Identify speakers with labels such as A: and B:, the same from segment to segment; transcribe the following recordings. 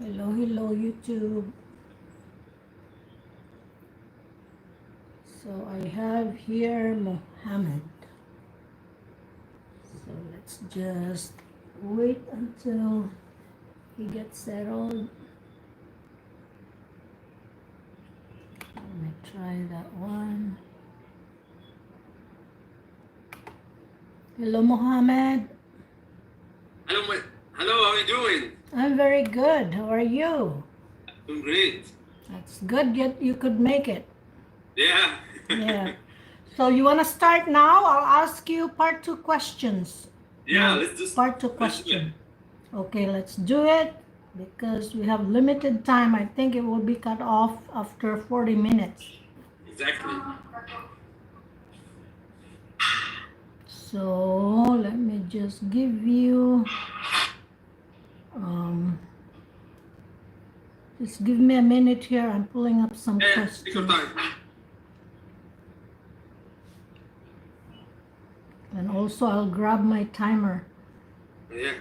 A: Hello, YouTube. So I have here Mohammed. So let's just wait until he gets settled. Let me try that one. Hello, Mohammed.
B: Hello, how are you doing?
A: I'm very good. How are you?
B: Doing great.
A: That's good. Yet you could make it.
B: Yeah.
A: Yeah. So you want to start now? I'll ask you part 2 questions.
B: Yeah,
A: No,
B: let's just
A: part 2 question. Okay, let's do it because we have limited time. I think it will be cut off after 40 minutes.
B: Exactly.
A: So let me just give you, just give me a minute here. I'm pulling up some questions.
B: Take your time.
A: And also I'll grab my timer.
B: Yeah.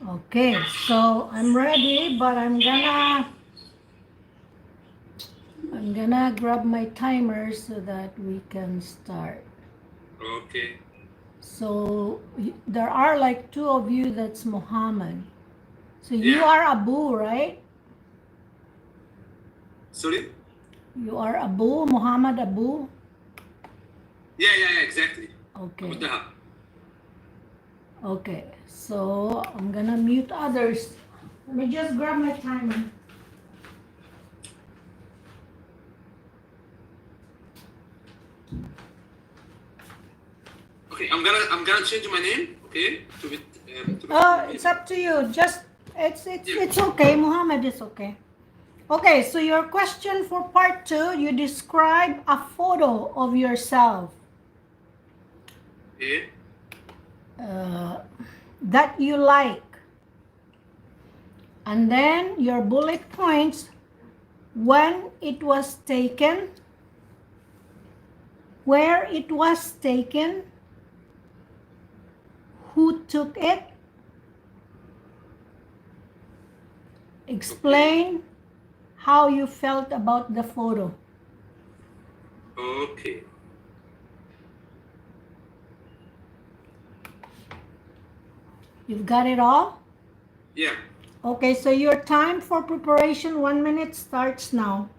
A: Okay, so I'm ready, but I'm gonna grab my timer so that we can start.
B: Okay.
A: So there are like 2 of you that's Mohammed. So you
B: Yeah.
A: are Abu, right?
B: Sorry?
A: You are Abu, Mohamed Abu?
B: Yeah, exactly.
A: Okay.
B: Abu Dhahab.
A: Okay, so I'm gonna mute others. Let me just grab my timer.
B: Okay, I'm gonna change my name. Okay.
A: It's up to you. Just it's okay. Mohammed is okay. Okay, so your question for part 2, you describe a photo of yourself
B: Okay.
A: that you like. And then your bullet points, when it was taken, where it was taken, who took it, explain how you felt about the photo.
B: Okay.
A: You've got it all?
B: Yeah.
A: Okay, so your time for preparation, 1 minute starts now.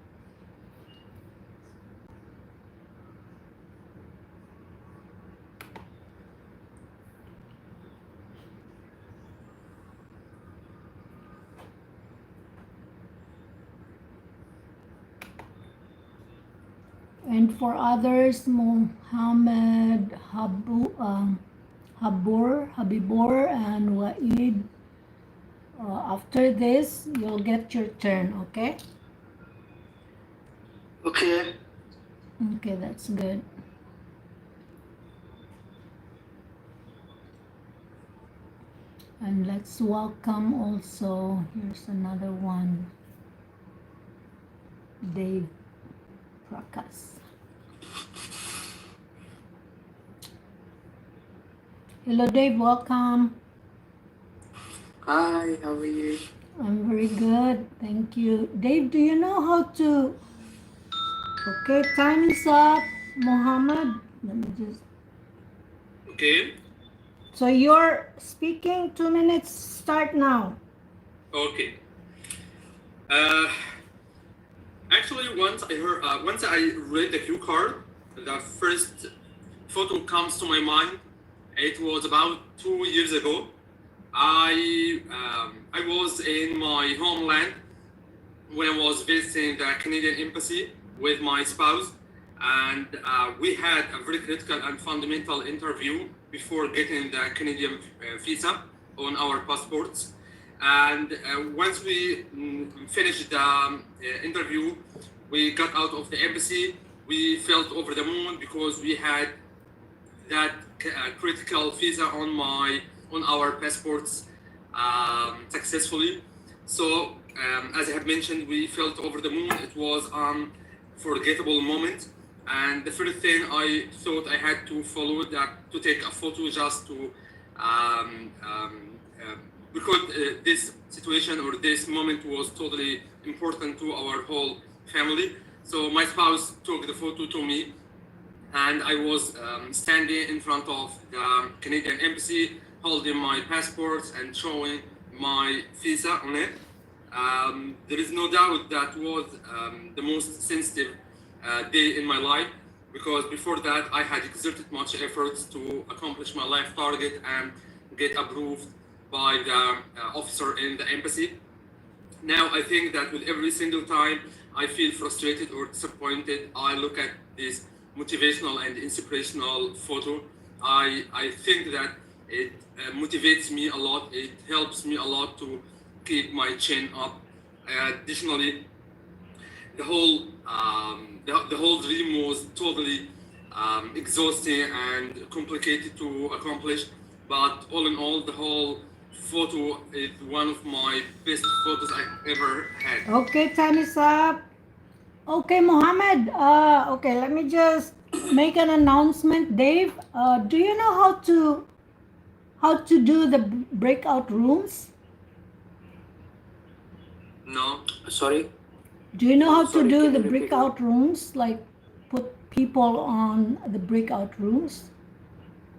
A: And for others, Mohammad Habibur, and Waed. After this, you'll get your turn, okay?
B: Okay.
A: Okay, that's good. And let's welcome also, here's another one, Dave Prakas. Hello, Dave, welcome.
B: Hi, how are you?
A: I'm very good, thank you. Dave, do you know how to... Okay, time is up, Mohammed. Let me just...
B: Okay.
A: So you're speaking, 2 minutes, start now.
B: Okay. Actually, once I read the cue card, the first photo comes to my mind. It was about 2 years ago. I was in my homeland when I was visiting the Canadian embassy with my spouse, and we had a very critical and fundamental interview before getting the Canadian visa on our passports. And once we finished the interview, we got out of the embassy. We felt over the moon because we had that critical visa on our passports successfully. So as I have mentioned, we felt over the moon. It was an unforgettable moment, And the first thing I thought I had to follow that to take a photo just to because this situation or this moment was totally important to our whole family. So my spouse took the photo to me, and I was standing in front of the Canadian embassy, holding my passports and showing my visa on it. There is no doubt that was the most sensitive day in my life, because before that I had exerted much efforts to accomplish my life target and get approved by the officer in the embassy. Now I think that with every single time I feel frustrated or disappointed, I look at this motivational and inspirational photo. I think that it motivates me a lot. It helps me a lot to keep my chin up. Additionally, the whole dream was totally exhausting and complicated to accomplish. But all in all, the whole photo is one of my best photos I've ever had.
A: Okay, time is up. Okay, Mohammed. Okay, let me just make an announcement. Dave, do you know how to do the breakout rooms?
B: No.
C: Sorry?
A: Do you know how to
C: Sorry,
A: do
C: can
A: the
C: you repeat
A: breakout rooms? Like put people on the breakout rooms?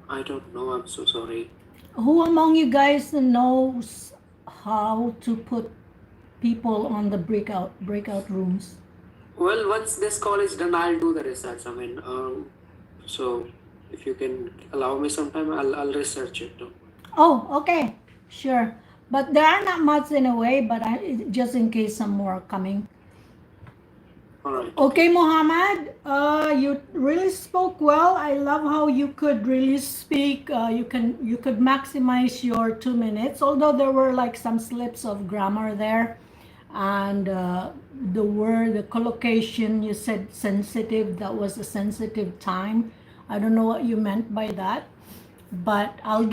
C: I don't know. I'm so sorry.
A: Who among you guys knows how to put people on the breakout rooms?
C: Well, once this call is done, I'll do the research. I mean, so if you can allow me some time, I'll research it too.
A: Oh, okay, sure. But there are not much in a way, but just in case some more are coming.
C: All right.
A: Okay, Mohammed, you really spoke well. I love how you could really speak. You could maximize your 2 minutes, although there were like some slips of grammar there, and the word, the collocation, you said sensitive. That was a sensitive time. I don't know what you meant by that, but I'll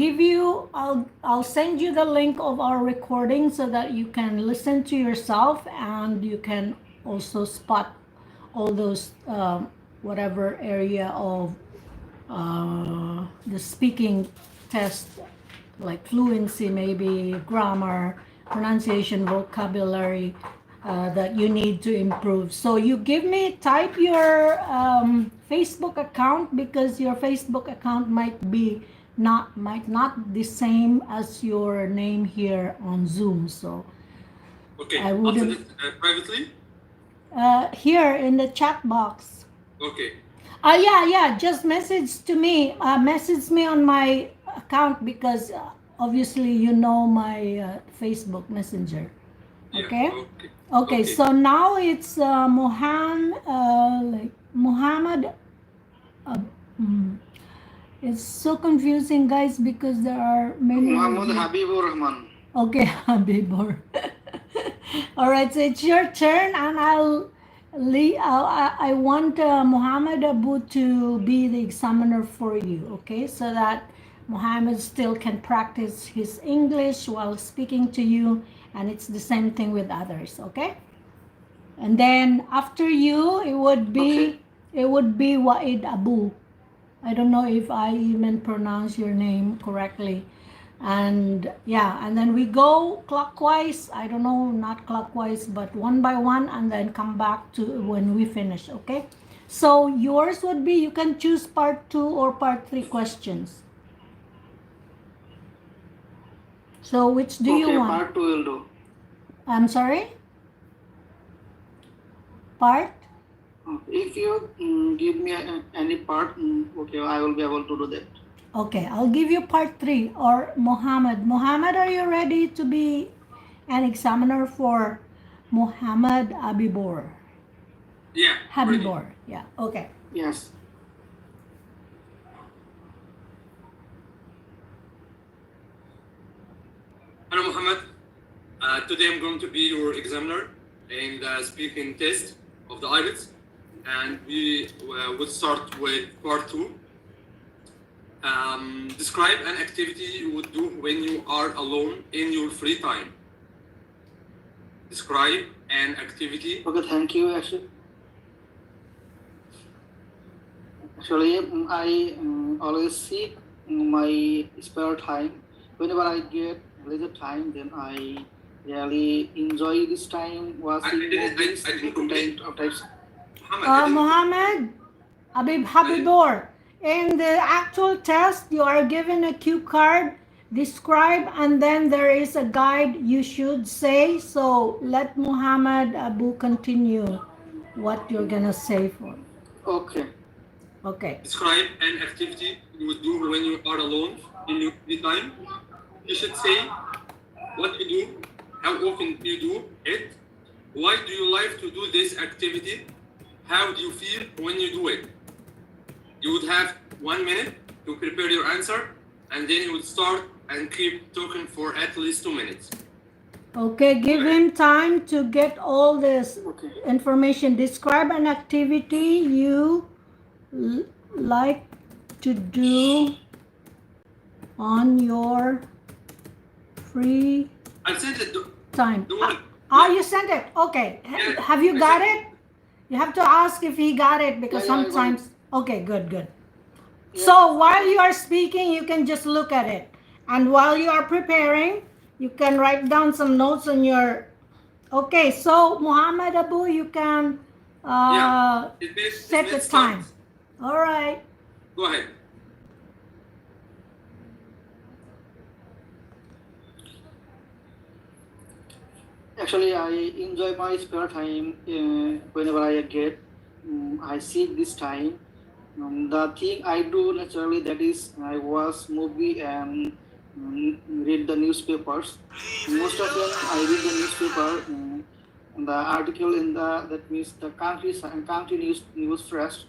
A: send you the link of our recording so that you can listen to yourself, and you can also spot all those whatever area of the speaking test, like fluency, maybe grammar, pronunciation, vocabulary, that you need to improve. So you type your Facebook account, because your Facebook account might not the same as your name here on Zoom. So
B: Okay.
A: I
B: I'll
A: wouldn't-
B: send it privately.
A: here in the chat box.
B: Okay.
A: Yeah, just message me on my account, because obviously you know my Facebook Messenger.
B: Yeah,
A: Okay?
B: Okay.
A: Okay, so now it's Mohammad. It's so confusing, guys, because there are many.
D: Mohammad Habibur.
A: Okay, Habibur. All right, so it's your turn, and I want Mohamed Abu to be the examiner for you, okay? So that Mohammed still can practice his English while speaking to you, and it's the same thing with others, okay? And then after you, it would be Waed Abu. I don't know if I even pronounce your name correctly. And yeah, and then we go clockwise. I don't know, not clockwise, but one by one, and then come back to when we finish, okay? So yours would be, you can choose part 2 or part 3 questions. So which do you want?
D: Part 2 will do.
A: I'm sorry? Part?
D: If you give me any part, okay, I will be able to do that.
A: Okay, I'll give you part 3, or Mohammed. Mohammed, are you ready to be an examiner for Mohammad Habibur?
B: Yeah.
A: Habibur, yeah, okay.
D: Yes.
B: Hello, Mohammed. Today I'm going to be your examiner in the speaking test of the IELTS, and we will start with part 2. Describe an activity you would do when you are alone in your free time. Describe an activity.
D: Okay, thank you, actually. Actually, I always seek my spare time. Whenever I get leisure time, then I really enjoy this time watching movies,
B: I didn't
D: different
B: complete.
D: types.
B: Mohammed,
A: Mohammed Habibur, in the actual test, you are given a cue card, describe, and then there is a guide you should say. So let Mohamed Abu continue what you're gonna say for.
D: Okay.
A: Okay.
B: Describe an activity you would do when you are alone in your free time. You should say what you do, how often you do it, why do you like to do this activity, how do you feel when you do it. You would have 1 minute to prepare your answer, and then you would start and keep talking for at least 2 minutes.
A: Okay, give him time to get all this
D: Okay.
A: information. Describe an activity you like to do on your free
B: I sent it.
A: time.
B: Don't worry.
A: You sent it. Okay.
B: Yeah,
A: Have you
B: I
A: got
B: sent
A: it? You have to ask if he got it because
D: Yeah, I got it.
A: sometimes. Okay, good, good.
D: Yeah.
A: So while you are speaking, you can just look at it. And while you are preparing, you can write down some notes on your. Okay, so Mohamed Abu, you can set the time. All right.
B: Go ahead.
D: Actually, I enjoy my spare time whenever I get. I seek this time. The thing I do naturally, that is I watch movie and read the newspapers. Most of them I read the newspaper. The article in that means the country news first.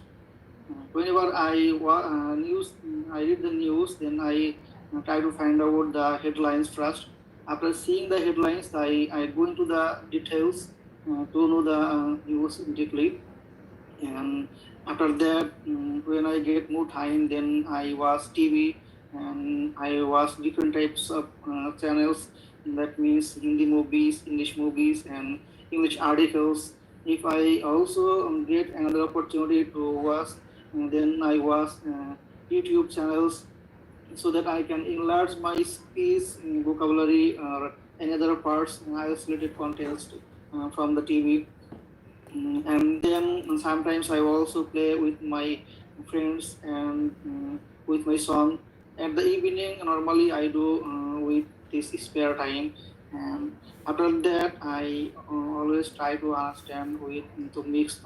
D: Whenever I read the news, then I try to find out the headlines first. After seeing the headlines, I go into the details to know the news deeply. And after that, when I get more time, then I watch TV and I watch different types of channels. That means Hindi movies, English movies, and English articles. If I also get another opportunity to watch, then I watch YouTube channels so that I can enlarge my speech, vocabulary, or any other parts, isolated contents from the TV. And then sometimes I also play with my friends and with my son. At the evening, normally I do with this spare time. And after that, I always try to understand with to mix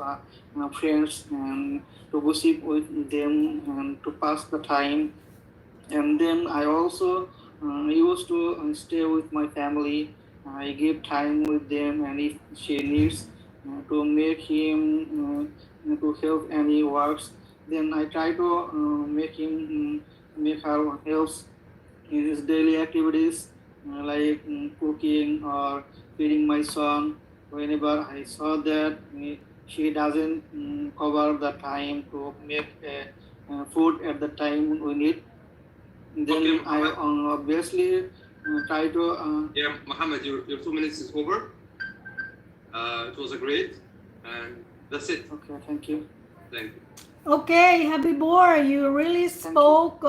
D: friends and to gossip with them and to pass the time. And then I also used to stay with my family. I give time with them, and if she needs to make him to help any works, then I try to make him make her helps in his daily activities like cooking or feeding my son. Whenever I saw that she doesn't cover the time to make food at the time we need, then
B: Okay,
D: I obviously try to.
B: Yeah, Mohammed, your 2 minutes is over. It was a great, and that's it.
D: Okay, thank you.
B: Thank you.
A: Okay, Habibur, you really spoke.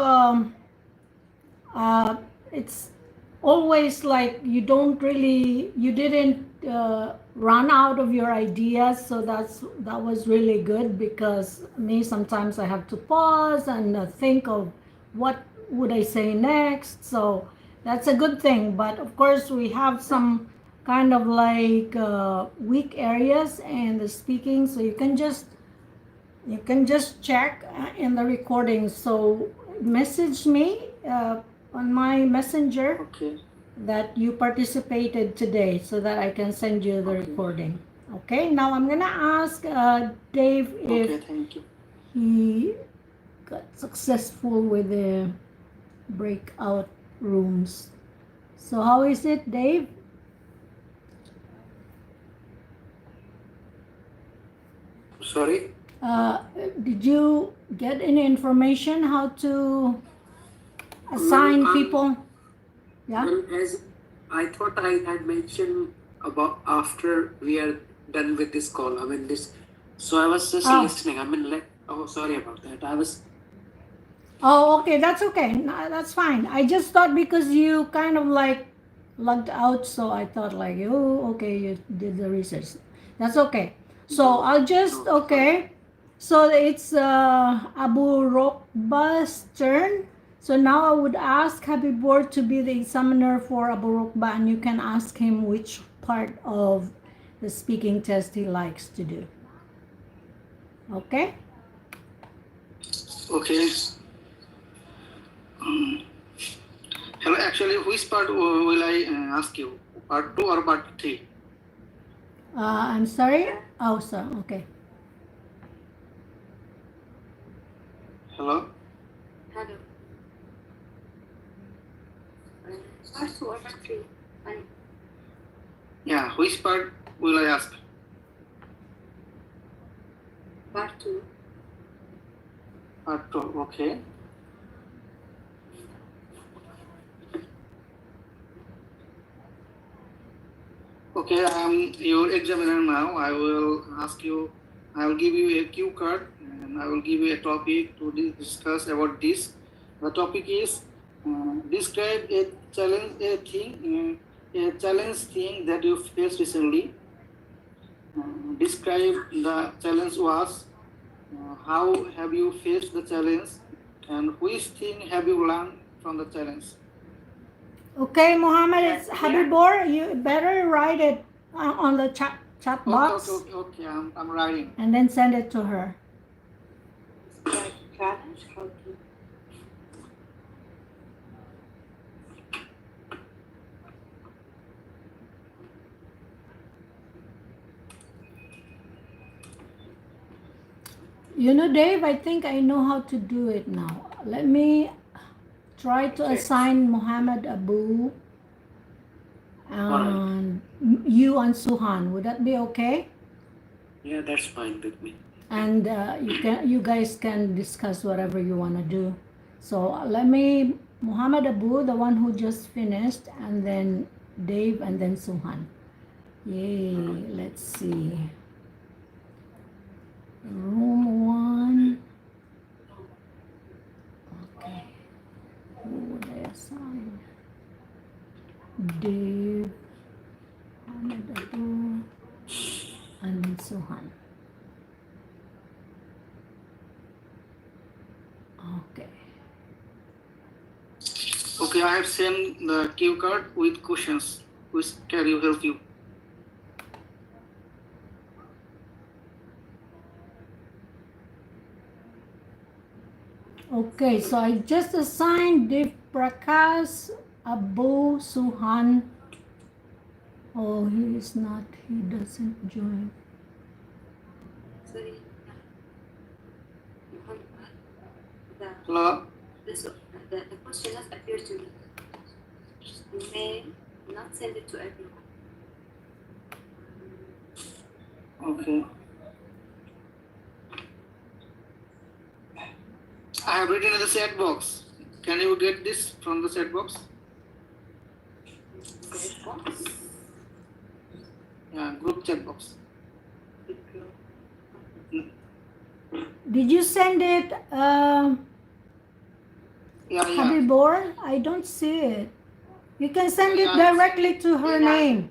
A: It's always like you didn't run out of your ideas, so that was really good, because me sometimes I have to pause and think of what would I say next. So that's a good thing. But of course, we have some kind of like weak areas in the speaking, so you can just check in the recording. So message me on my messenger
D: Okay.
A: that you participated today so that I can send you the recording. Okay, now I'm gonna ask Dave if
D: Okay, thank you.
A: he got successful with the breakout rooms. So how is it, Dave?
C: Sorry?
A: Did you get any information how to assign
C: Well,
A: people? Yeah.
C: Well, as I thought I had mentioned about after we are done with this call, I mean this. So I was just
A: Oh.
C: listening. I mean, Oh, sorry about that. I was.
A: Oh, okay, that's okay. No, that's fine. I just thought because you kind of like logged out, so I thought like, oh, okay, you did the research. That's okay. So I'll just,
C: No,
A: okay. So it's Abu Rokbha's turn. So now I would ask Habibur to be the examiner for Abu Rokbha, and you can ask him which part of the speaking test he likes to do. Okay?
D: Okay. Hello, actually, which part will I ask you? Part 2 or part 3?
A: I'm sorry. Oh, so okay.
D: Hello?
E: Hello. Part 2 or part 3?
D: Yeah, which part will I ask?
E: Part 2.
D: Part 2, okay. Okay, I am your examiner now. I will ask you, I will give you a cue card and I will give you a topic to discuss about this. The topic is describe a challenge, a challenge thing that you faced recently. Describe the challenge was, how have you faced the challenge, and which thing have you learned from the challenge?
A: Okay, Mohammed, it's Habibur. You better write it on the chat box
D: Okay, I'm writing.
A: and then send it to her.
E: Describe challenge. How to.
A: You know, Dave, I think I know how to do it now. Let me try to assign Mohamed Abu and you and Suhan. Would that be okay?
C: Yeah, that's fine with me.
A: And you guys can discuss whatever you want to do. So let me Mohamed Abu, the one who just finished, and then Dave, and then Suhan. Yay! Let's see. Room 1. Okay. Who would I assign? Dave, Mohamed Abu, and then Suhan. Okay.
D: Okay, I have sent the cue card with questions which can you help you.
A: Okay, so I just assigned Dev Prakash, Abu, Suhan. Oh, he is not, he doesn't join.
E: Sorry.
D: Hello?
E: The question just appeared to me. You may not send it to everyone.
D: Okay. I have written in the chat box. Can you get this from the chat box?
E: Chat box.
D: Yeah, group chat box.
A: Did you send it,
D: Yeah.
A: Habibur? I don't see it. You can send it
D: Yeah.
A: directly to her name.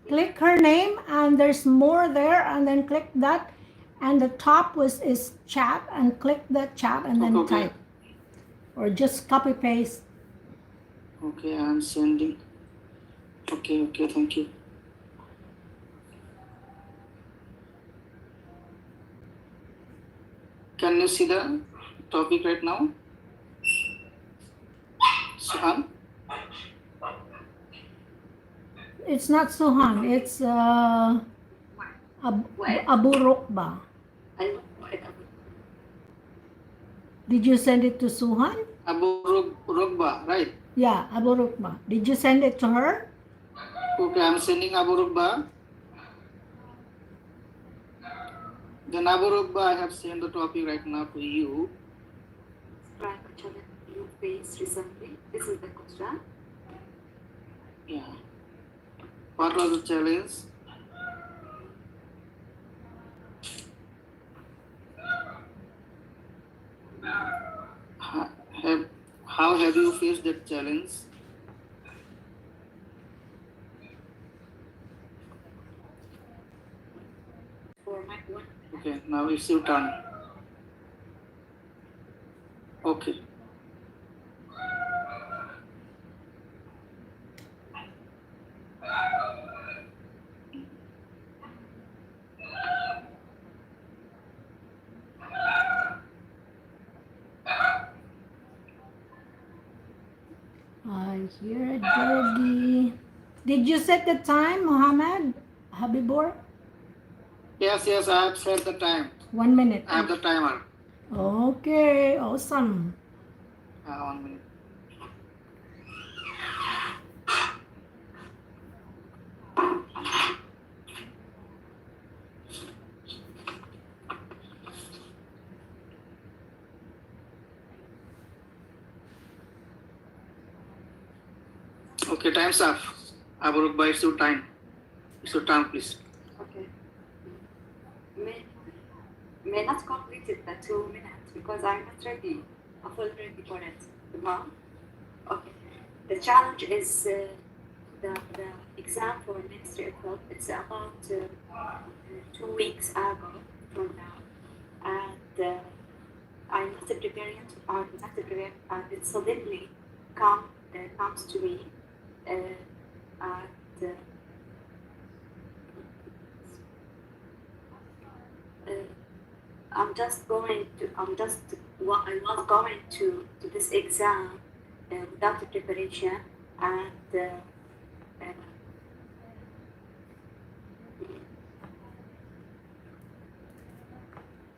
A: Click her name and there's more there, and then click that, and the top is chat, and click that chat and then
D: Okay.
A: type. Or just copy paste.
D: Okay, I'm sending. Okay, thank you. Can you see the topic right now? Suhan?
A: It's not Suhan, it's Abu Rokbha. Did you send it to Suhan?
D: Abu Rokbha, right?
A: Yeah, Abu Rokbha. Did you send it to her?
D: Okay, I'm sending Abu Rokbha. Then Abu Rokbha, I have sent the topic right now to you.
E: Describe a challenge you faced recently. This is the question.
D: Yeah. What was the challenge? How have you faced that challenge?
E: For my one.
D: Okay, now it's your turn. Okay.
A: I hear a doggy. Did you set the time, Mohammad Habibur?
D: Yes, I have set the time.
A: 1 minute.
D: I have the timer.
A: Okay, awesome.
D: 1 minute. Okay, time's up. Abu Rokbha, it's your time. It's your turn, please.
E: Okay. May not complete it the 2 minutes because I'm not ready. I'm full ready for it. Mom? Okay. The challenge is the exam for Ministry of Health. It's about 2 weeks ago from now. And I'm not preparing. I'm not prepared. And it suddenly comes to me. And I was going to this exam without the preparation, and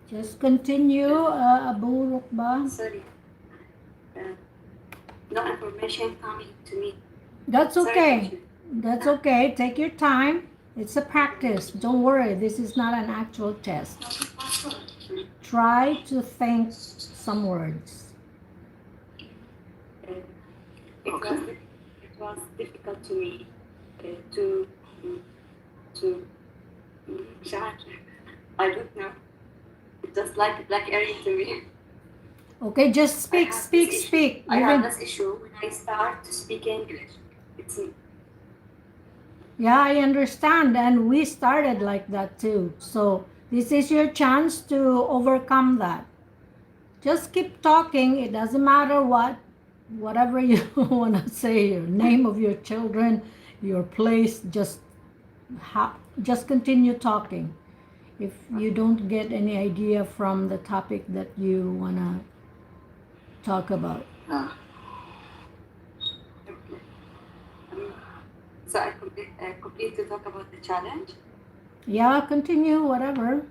A: Just continue, Abu Rokbha.
E: sorry, no information coming to me.
A: That's
E: Sorry,
A: okay.
E: teacher.
A: That's okay. Take your time. It's a practice. Don't worry. This is not an actual test. Try to think some words.
E: It was difficult to me to I don't know. It's just like a black area to me.
A: Okay, just speak, speak.
E: I have
A: Even,
E: this issue when I start to speak English. It's
A: yeah, I understand. And we started like that too. So this is your chance to overcome that. Just keep talking. It doesn't matter whatever you want to say, your name of your children, your place, just continue talking. If you don't get any idea from the topic that you want to talk about.
E: So I complete to talk about the challenge.
A: Yeah, continue, whatever.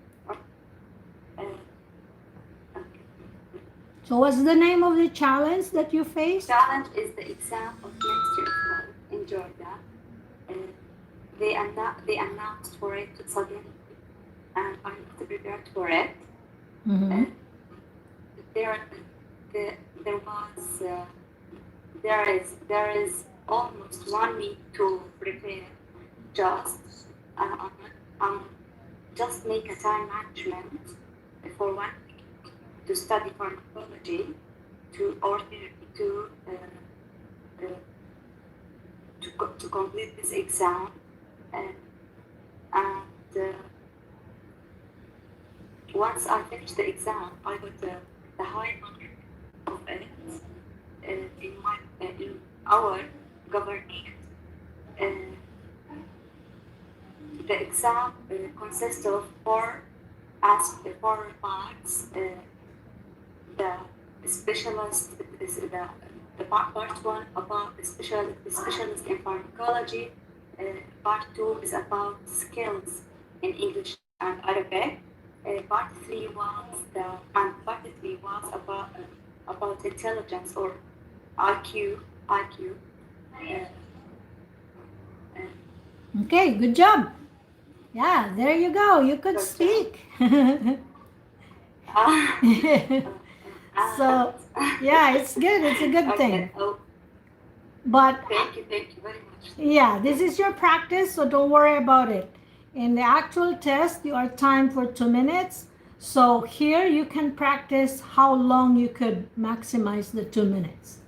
A: So what's the name of the challenge that you faced?
E: Challenge is the exam of Ministry of Health in Georgia. They announced for it suddenly, and I'm not prepared for it.
A: Mm-hmm.
E: There is almost 1 week to prepare. Just make a time management for 1 week to study pharmacology to complete this exam, and once I finish the exam, I got the high mark of it in our government. The exam consists of 4 parts. The specialist is the part 1 about the specialist in pharmacology. Part 2 is about skills in English and Arabic. Part 3 was about intelligence or IQ.
A: Okay, good job. Yeah, there you go. You could speak. So, yeah, it's good. It's a good thing.
E: Oh,
A: But
E: thank you very much.
A: yeah, this is your practice, so don't worry about it. In the actual test, you are timed for 2 minutes. So here you can practice how long you could maximize the 2 minutes.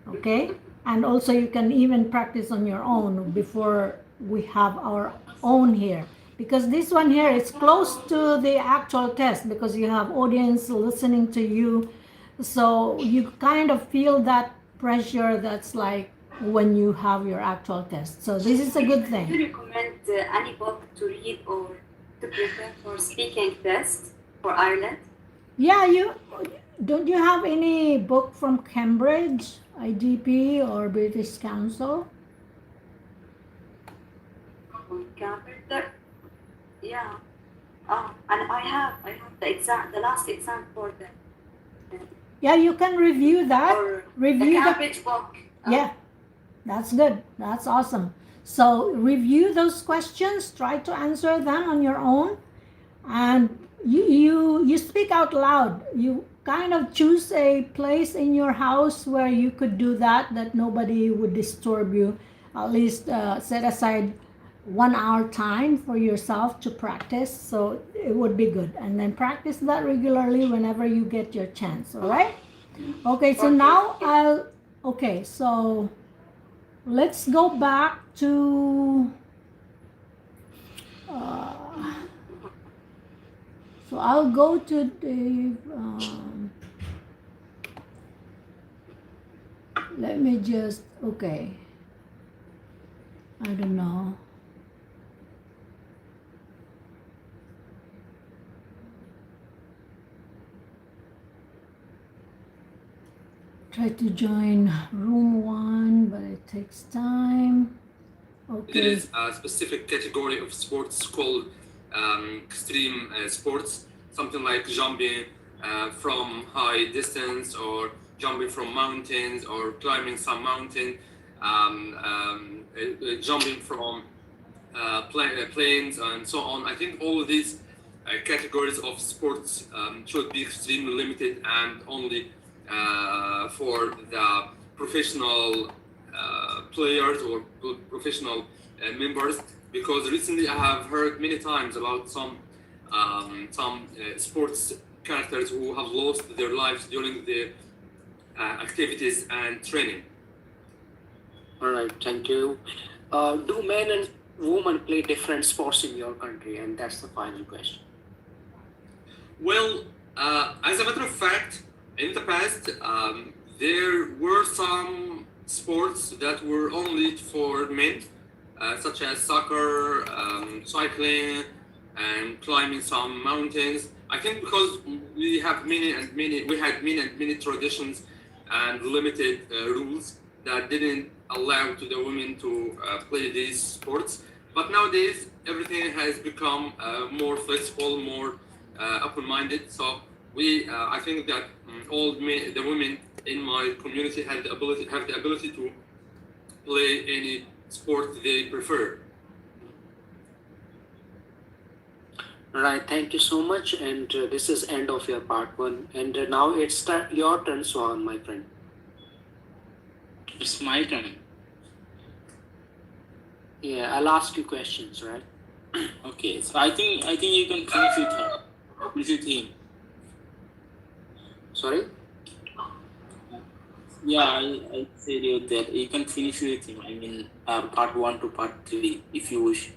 A: Okay, and also you can even practice on your own before we have our own here, because this one here is close to the actual test because you have audience listening to you, so you kind of feel that pressure that's like when you have your actual test. So this is a good
E: Do
A: thing.
E: you recommend any book to read or to prepare for speaking test for Ireland?
A: Yeah, don't you have any book from Cambridge, IDP, or British Council?
E: From Cambridge? Yeah. And I have the last exam for the
A: Yeah, you can review that.
E: or the
A: Review the
E: Cambridge book.
A: Yeah, that's good. That's awesome. So review those questions, try to answer them on your own, and you speak out loud. You kind of choose a place in your house where you could do that nobody would disturb you. At least set aside 1 hour time for yourself to practice, so it would be good. And then practice that regularly whenever you get your chance. All right? Okay, so now okay, so let's go back to so I'll go to the let me just, okay, I don't know. Try to join room 1, but it takes time.
B: There
A: Okay.
B: is a specific category of sports called extreme sports, something like jumping from high distance, or jumping from mountains, or climbing some mountain, jumping from planes, and so on. I think all of these categories of sports should be extremely limited and only for the professional players or professional members, because recently I have heard many times about some sports characters who have lost their lives during the activities and training.
C: All right, thank you. Do men and women play different sports in your country? And that's the final question.
B: Well, as a matter of fact, in the past, there were some sports that were only for men, such as soccer, cycling, and climbing some mountains. I think because we had many traditions and limited rules that didn't allow to the women to play these sports. But nowadays, everything has become more flexible, more open-minded. So I think that the women in my community have the ability to play any sport they prefer.
C: Right, thank you so much. And this is end of your part 1. And now it's your turn, Suhan, my friend.
F: It's my turn.
C: Yeah, I'll ask you questions, right?
F: Okay, so I think you can finish with her. Finish with him.
C: Sorry?
F: Yeah, I said you that you can finish with him. I mean, part 1 to part 3, if you wish.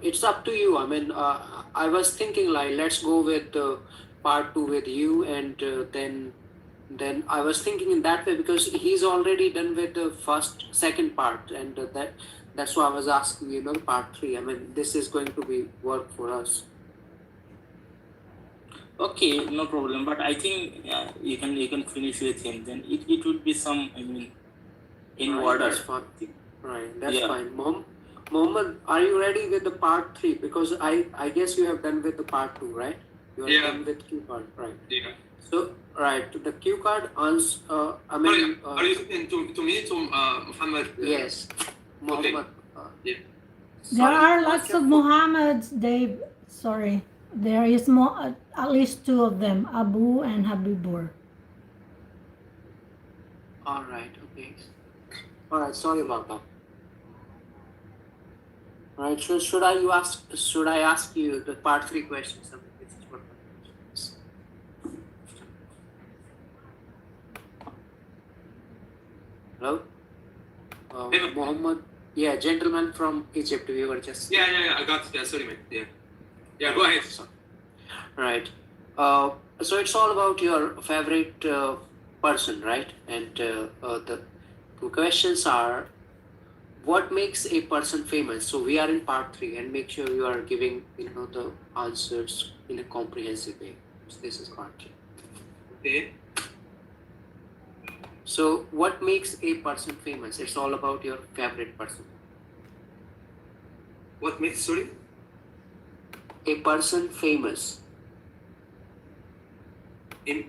C: It's up to you. I mean, I was thinking like let's go with part 2 with you, and then I was thinking in that way because he's already done with the second part, and that's why I was asking, part 3. I mean, this is going to be work for us.
F: Okay, no problem. But I think you can finish with him. Then it would be some, I mean, in
C: Right,
F: order.
C: that's fine. Right, that's
F: Yeah.
C: fine. Mohammed, are you ready with the part 3? Because I guess you have done with the part 2, right? You have done with Q card, right?
B: Yeah.
C: So, right, the Q card answer. I
B: Sorry,
C: mean,
B: are you talking to me, to Muhammad?
C: yes, Mohammed.
B: Yeah.
A: There are lots of Mohammeds, Dave. Sorry. There is more, at least 2 of them, Abu and Habibur.
C: All right, okay. All right, sorry about that. All right, so should I ask you the part 3 questions? I mean, this is what my question is. Hello?
B: Hey,
C: Mohammed, yeah, gentleman from Egypt, we were just...
B: Yeah, I got it. Yeah, sorry, man. Yeah, go ahead.
C: Right. So it's all about your favorite person, right? And the two questions are, what makes a person famous? So we are in part 3, and make sure you are giving the answers in a comprehensive way. So this is part 3.
B: Okay.
C: So what makes a person famous? It's all about your favorite person.
B: What makes, sorry?
C: A person famous.
B: In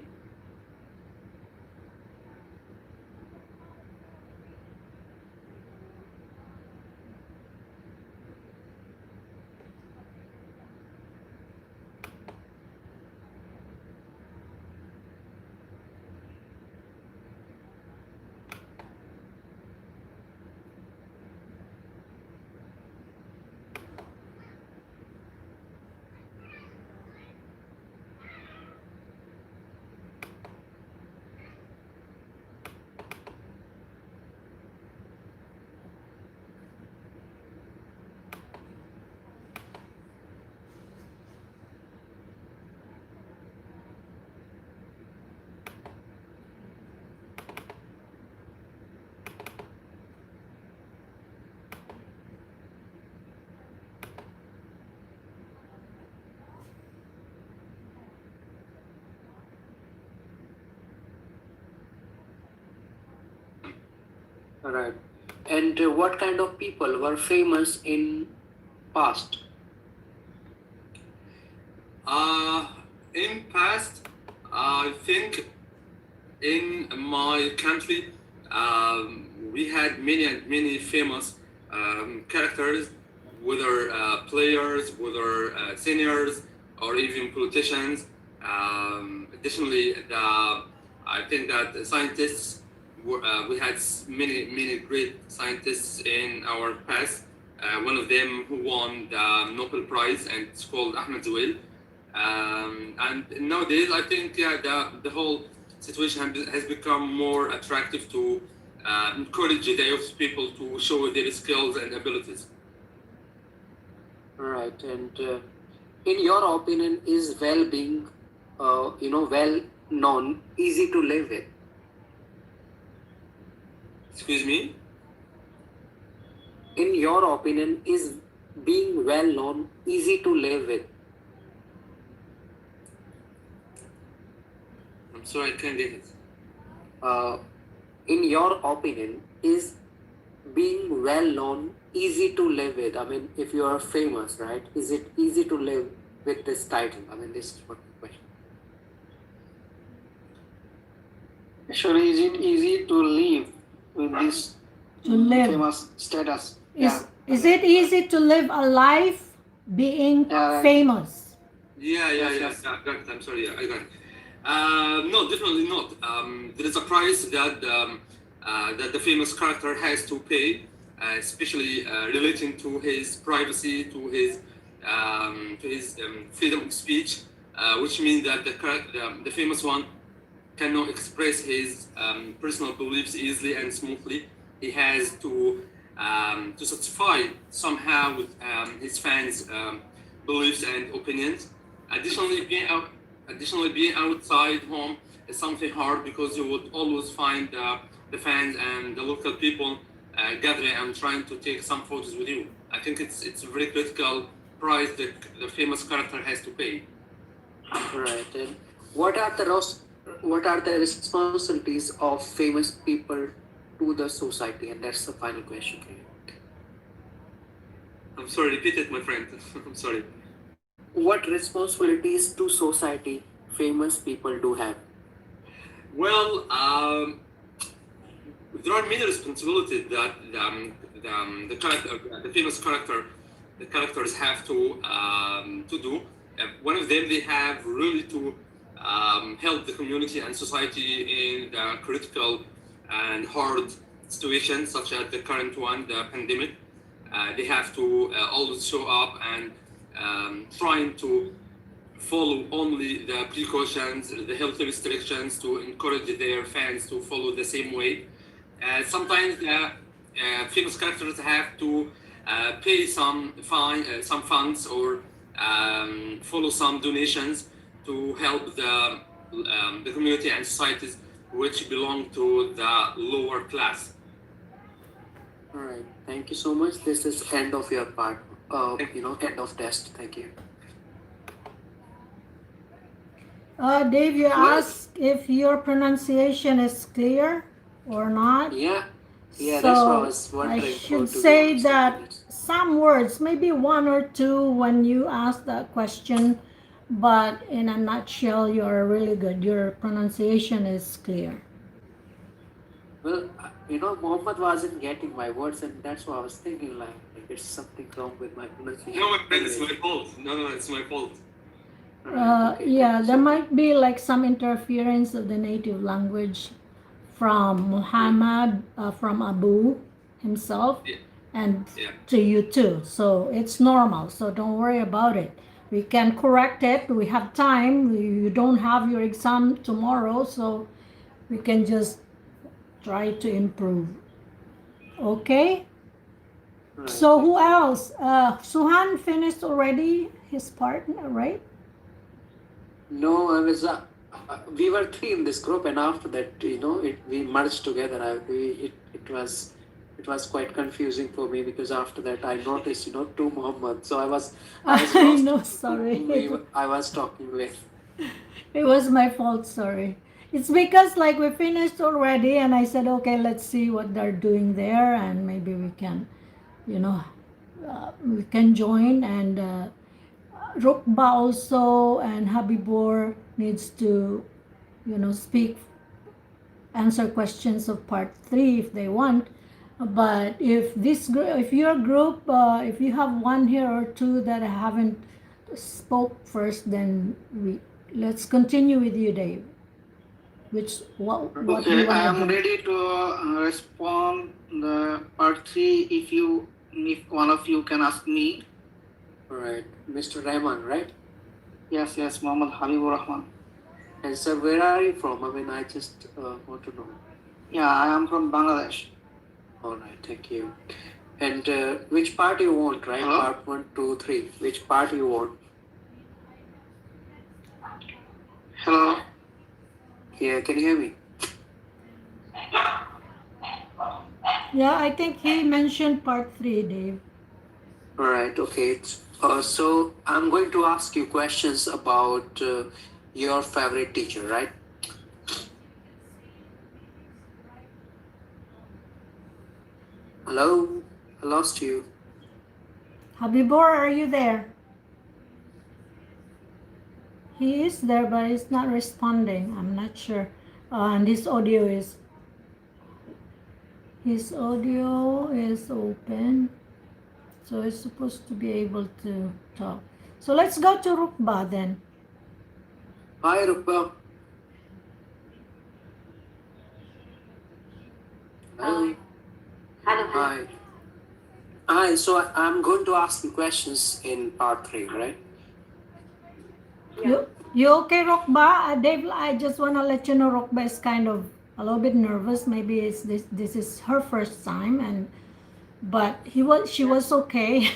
C: All right. And what kind of people were famous in past?
B: in past, I think in my country, we had many famous characters, whether players, whether seniors, or even politicians. Additionally, I think that scientists, we had many great scientists in our past. One of them who won the Nobel Prize, and it's called Ahmed Zuhail. And nowadays, I think the whole situation has become more attractive to encourage the youth people to show their skills and abilities.
C: Right. And in your opinion, is well-being, well known, easy to live with?
B: Excuse me?
C: In your opinion, is being well known easy to live with?
B: I'm sorry, I can't get it.
C: In your opinion, is being well known easy to live with? I mean, if you are famous, right, is it easy to live with this title? I mean, this is what the question.
D: Actually, is it easy to live with this famous status?
A: Is it easy to live a life being famous?
B: Yeah, I got it. I'm sorry, I got it. No, definitely not. There is a price that that the famous character has to pay, especially relating to his privacy, to his freedom of speech, which means that the famous one cannot express his personal beliefs easily and smoothly. He has to satisfy somehow with his fans' beliefs and opinions. Additionally, being outside home is something hard, because you would always find the fans and the local people gathering and trying to take some photos with you. I think it's a very critical price that the famous character has to pay.
C: Right. And what are the responsibilities of famous people to the society? And that's the final question for you.
B: I'm sorry, repeat it, my friend. I'm sorry.
C: What responsibilities to society famous people do have?
B: Well, there are many responsibilities that the famous characters have to do. One of them, they have really to help the community and society in the critical and hard situations, such as the current one, the pandemic. They have to always show up and trying to follow only the precautions, the health restrictions, to encourage their fans to follow the same way. Sometimes famous characters have to pay some funds or follow some donations to help the community and societies which belong to the lower class.
C: All right. Thank you so much. This is end of your part. End of test. Thank you.
A: Dave, you asked if your pronunciation is clear or not.
C: Yeah. Yeah,
A: So
C: that's what I was wondering.
A: I should say that some words, maybe one or two when you ask that question, but in a nutshell, you're really good. Your pronunciation is clear.
C: Well, Mohammed wasn't getting my words, and that's why I was thinking like it's something wrong with my pronunciation.
B: No, my friend, it's my fault. No, it's my fault.
C: Okay,
A: Yeah, there might be like some interference of the native language from Mohamed, from Abu himself, and to you too. So it's normal. So don't worry about it. We can correct it. We have time. You don't have your exam tomorrow, so we can just try to improve. Okay?
C: Right.
A: So who else? Suhan finished already his part, right?
C: No, I was. We were three in this group, and after that, we merged together. It was quite confusing for me because after that I noticed, two Muhammad. So I was lost.
A: I know, sorry.
C: I was talking with.
A: It was my fault, sorry. It's because like we finished already and I said, okay, let's see what they're doing there and maybe we can, we can join, and Rokbha also and Habibur needs to, speak, answer questions of part 3 if they want. But if your group, if you have one here or two that haven't spoke first, then let's continue with you, Dave. What
D: Okay,
A: you
D: I
A: want
D: am
A: to do?
D: ready to respond the part 3 if one of you can ask me.
C: All right, Mr. Rahman, right?
D: Yes, Mohammad Habibur.
C: And sir, where are you from? I mean, I just want to know.
D: Yeah, I am from Bangladesh.
C: All right, thank you. And which part you want, right?
D: Hello?
C: Part 1, 2, 3. Which part you want?
D: Hello.
C: Yeah, can you hear me?
A: Yeah, I think he mentioned part 3, Dave.
C: All right, okay. So I'm going to ask you questions about your favorite teacher, right? Hello? I lost you.
A: Habibur, are you there? He is there, but he's not responding. I'm not sure. And his audio is open, so he's supposed to be able to talk. So let's go to Rokbha then.
C: Hi, Rokbha. Hello.
E: Hello.
C: Hi. Hi, so I'm going to ask you questions in part 3, right?
E: Yeah.
A: You okay, Rokbha? Dave, I just want to let you know Rokbha is kind of a little bit nervous. Maybe it's this is her first time, but she was okay.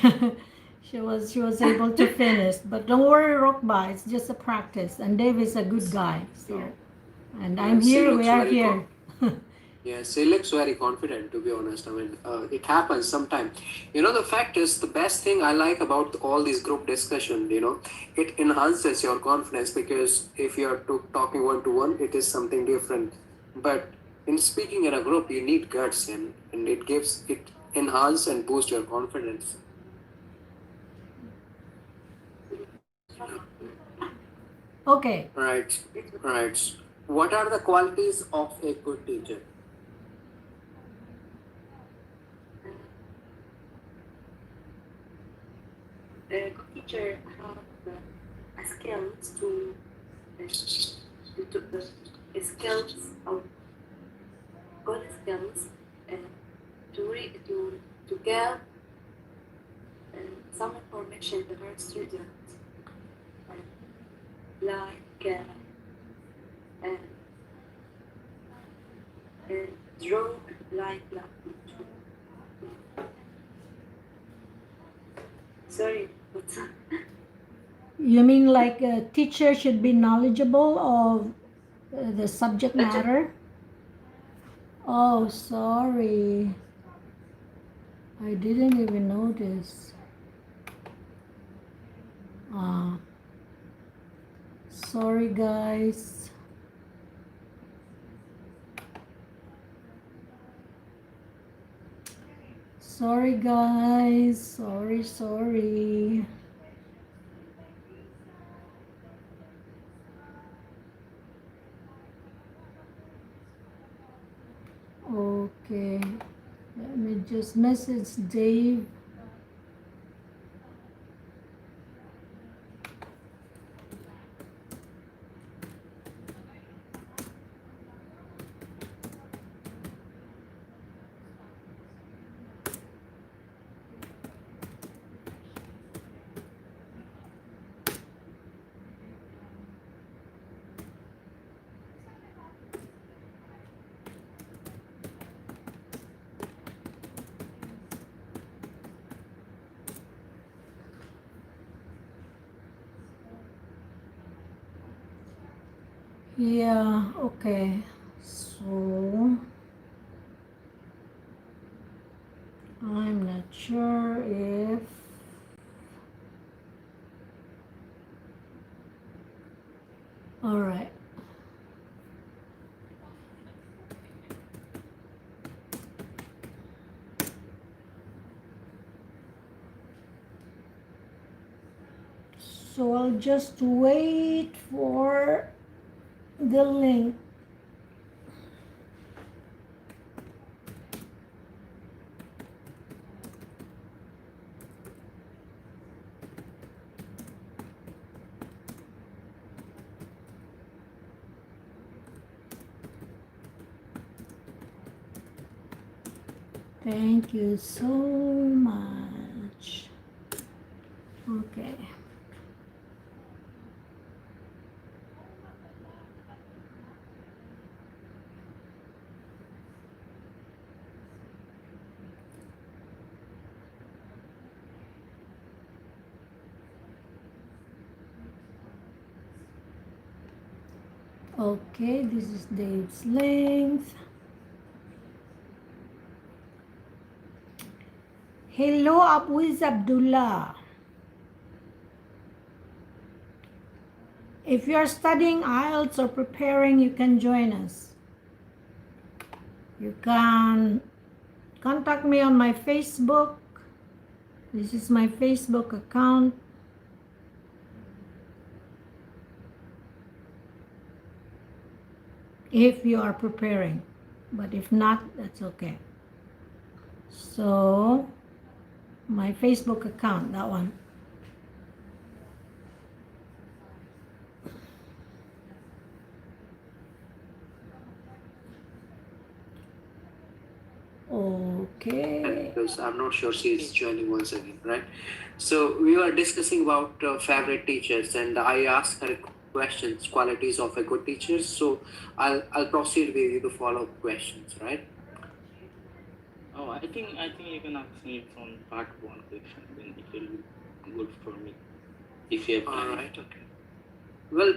A: she was able to finish. But don't worry, Rokbha, it's just a practice. And Dave is a good guy. So, and I'm here. We are here.
C: Yes, he looks very confident, to be honest. I mean, it happens sometimes. The fact is, the best thing I like about all these group discussion, it enhances your confidence, because if you're talking one-to-one, it is something different. But in speaking in a group, you need guts, and it enhance and boost your confidence.
A: Okay.
C: Right. What are the qualities of a good teacher?
E: A good teacher have skills to skills of good skills to give some information to her students, like Rogue like sorry, what's that?
A: You mean like a teacher should be knowledgeable of the subject matter? Oh, sorry. I didn't even notice. Sorry, guys. Sorry, guys. Sorry. Okay. Let me just message Dave. Yeah, okay. So I'm not sure if all right. So I'll just wait for the link. Thank you so much. Okay. Okay, this is Dave's length. Hello, Abu Abdullah. If you're studying IELTS or preparing, you can join us. You can contact me on my Facebook. This is my Facebook account. If you are preparing, but if not, that's okay. So my Facebook account, that one. Okay.
C: Because I'm not sure she's joining once again, right? So we were discussing about favorite teachers, and I asked her questions, qualities of a good teacher. So I'll proceed with you to follow up questions, right?
F: Oh, I think you can ask me from part 1 question, then it will be good for me. If you have time.
C: All right, okay. Well,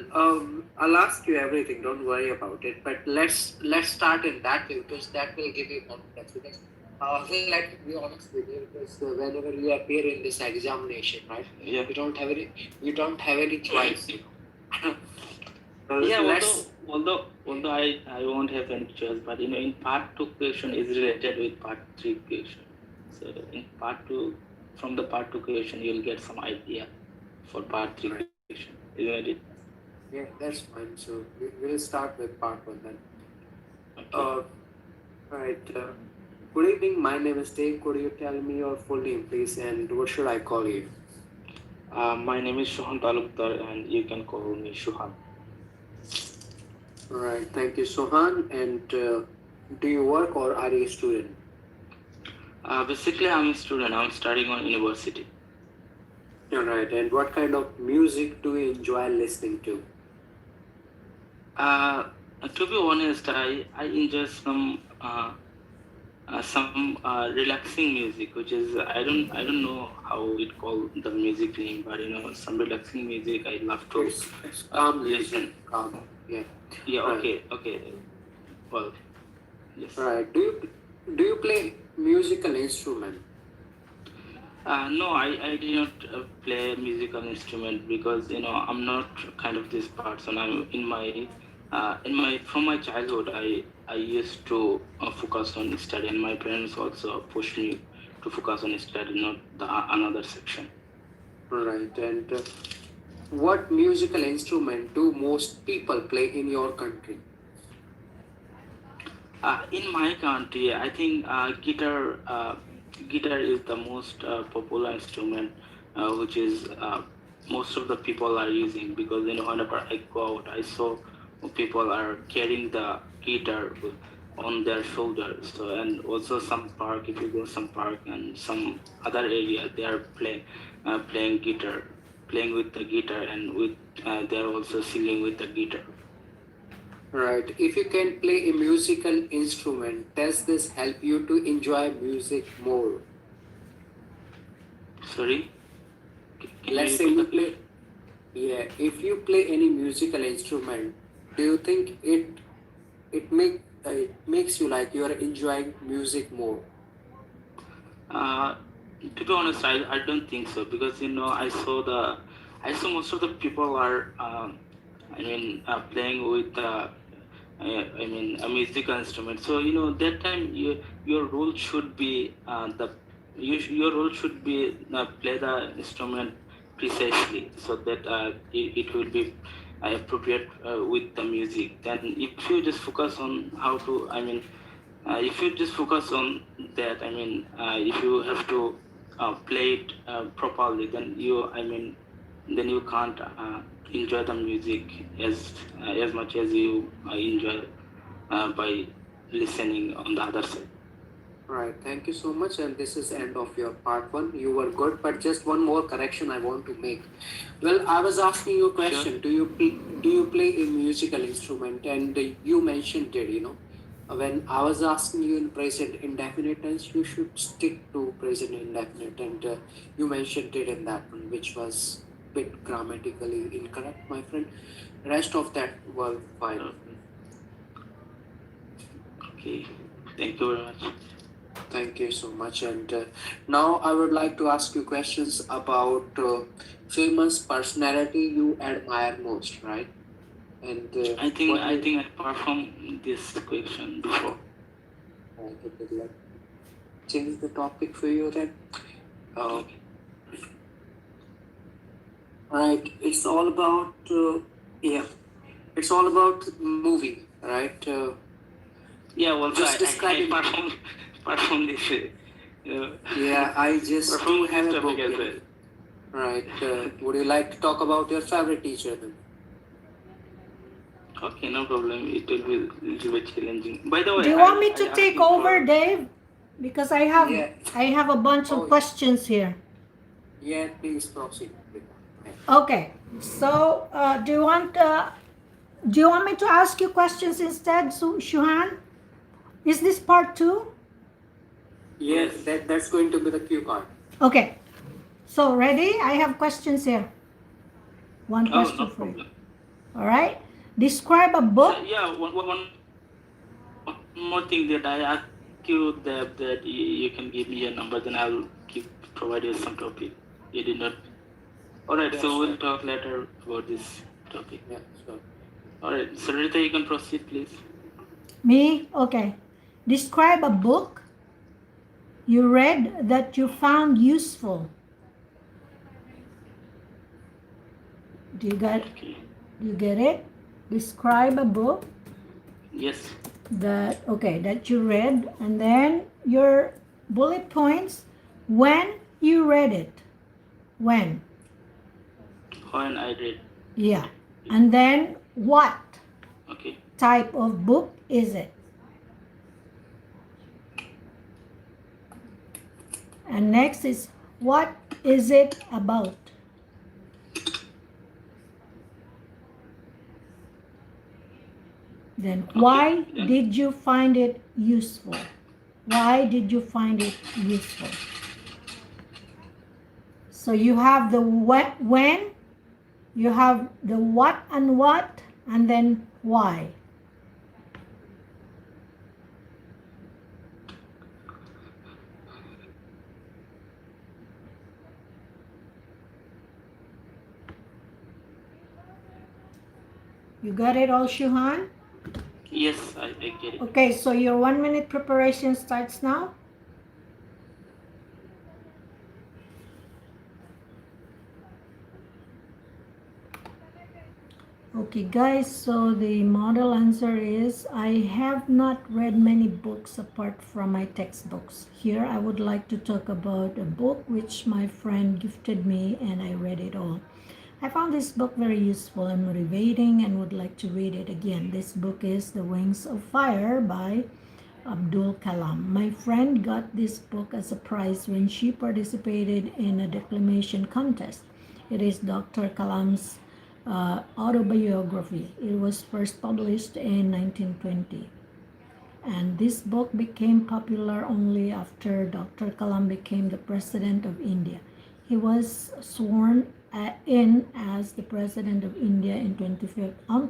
C: I'll ask you everything. Don't worry about it. But let's start in that way, because that will give you confidence. Because let me be honest with you, because whenever you appear in this examination, right?
F: Yeah.
C: You don't have any choice.
F: Yeah, although I won't have any choice, but in part 2 question is related with part 3 question. So in part 2, from the part 2 question, you'll get some idea for part 3
C: Right.
F: question, isn't it?
C: Yeah, that's fine. So we'll start with part 1 then.
F: Okay.
C: Right. Good evening. My name is Dave. Could you tell me your full name, please, and what should I call you?
F: My name is Suhan, and you can call me Suhan.
C: All right. Thank you, Suhan. And do you work or are you a student?
F: Basically, I'm a student. I'm studying on university.
C: All right. And what kind of music do you enjoy listening to?
F: To be honest, I enjoy some relaxing music, which is I don't know how it called the music name, but some relaxing music I love to
C: It's calm
F: listen.
C: music. Calm. Yeah.
F: Yeah.
C: Right.
F: Okay. Well, yes.
C: Right. Do you play musical instrument?
F: No, I did not play musical instrument because I'm not kind of this person. I'm in my from my childhood I used to focus on study, and my parents also pushed me to focus on study, not the another section.
C: Right. And what musical instrument do most people play in your country?
F: In my country, I think guitar is the most popular instrument, which is most of the people are using, because whenever I go out, I saw people are carrying the guitar on their shoulders. So, and also some park, if you go some park and some other area, they are playing guitar, playing with the guitar, and with they are also singing with the guitar.
C: Right. If you can play a musical instrument, does this help you to enjoy music more?
F: Sorry, can
C: Let's
F: you
C: say
F: repeat
C: you
F: that?
C: play. Yeah. If you play any musical instrument, do you think it makes you like you are enjoying music more?
F: Uh, to be honest, I don't think so, because I saw most of the people are playing with a musical instrument. So that time your role should be your role should be play the instrument precisely, so that it will be appropriate with the music. Then if you just focus on how to if you just focus on that, if you have to play it properly, then then you can't enjoy the music as much as you enjoy by listening on the other side.
C: Right. Thank you so much. And this is end of your part one. You were good, but just one more correction I want to make. Well, I was asking you a question.
F: Sure.
C: Do you play a musical instrument? And you mentioned it. When I was asking you in present indefinite tense, you should stick to present indefinite, and you mentioned it in that one, which was bit grammatically incorrect, my friend. Rest of that were fine.
F: Okay. Thank you very much.
C: Thank you so much. And now I would like to ask you questions about famous personality you admire most, right? And
F: I think I performed this question before.
C: Let's change the topic for you then.
F: Okay.
C: Right. It's all about it's all about movie, right?
F: Yeah. Well,
C: Just describe
F: I perform this.
C: Yeah, I just do
F: Perform
C: have
F: this
C: a book.
F: topic as well.
C: Right. Would you like to talk about your favorite teacher then?
F: Okay, no problem. It will be a little bit challenging. By the way,
A: Do you want me
F: I
A: to
F: asked
A: take
F: you
A: over,
F: for-
A: Dave? Because I have a bunch of questions here.
C: Yeah, please proceed.
A: Okay. So, do you want me to ask you questions instead, Suhan? Is this part 2?
C: Yes, that's going to be the cue card.
A: Okay. So, ready? I have questions here. One
F: Oh,
A: question
F: no
A: for you.
F: problem.
A: All right. Describe a book.
F: So, yeah, one more thing that I ask you that you can give me a number, then I'll provide you some topic. You did not. All right,
C: Yeah,
F: so
C: sure.
F: we'll talk later about this topic.
C: Yeah, sure.
F: All right, so Rita, you can proceed, please.
A: Me? Okay. Describe a book you read that you found useful. Do you get
F: Okay.
A: you get it? Describe a book
F: Yes.
A: that you read, and then your bullet points when you read it. When?
F: When I read.
A: Yeah. And then what
F: Okay.
A: type of book is it? And next is, what is it about? Then
F: Okay,
A: why
F: yeah.
A: did you find it useful? Why did you find it useful? So you have the when, you have the what, and then why. You got it all, Suhan?
F: Yes, I get it.
A: Okay, so your 1 minute preparation starts now. Okay guys, so the model answer is I have not read many books apart from my textbooks. Here I would like to talk about a book which my friend gifted me and I read it all. I found this book very useful and motivating and would like to read it again. This book is The Wings of Fire by Abdul Kalam. My friend got this book as a prize when she participated in a declamation contest. It is Dr. Kalam's autobiography. It was first published in 1920. And this book became popular only after Dr. Kalam became the President of India. He was sworn in as the President of India on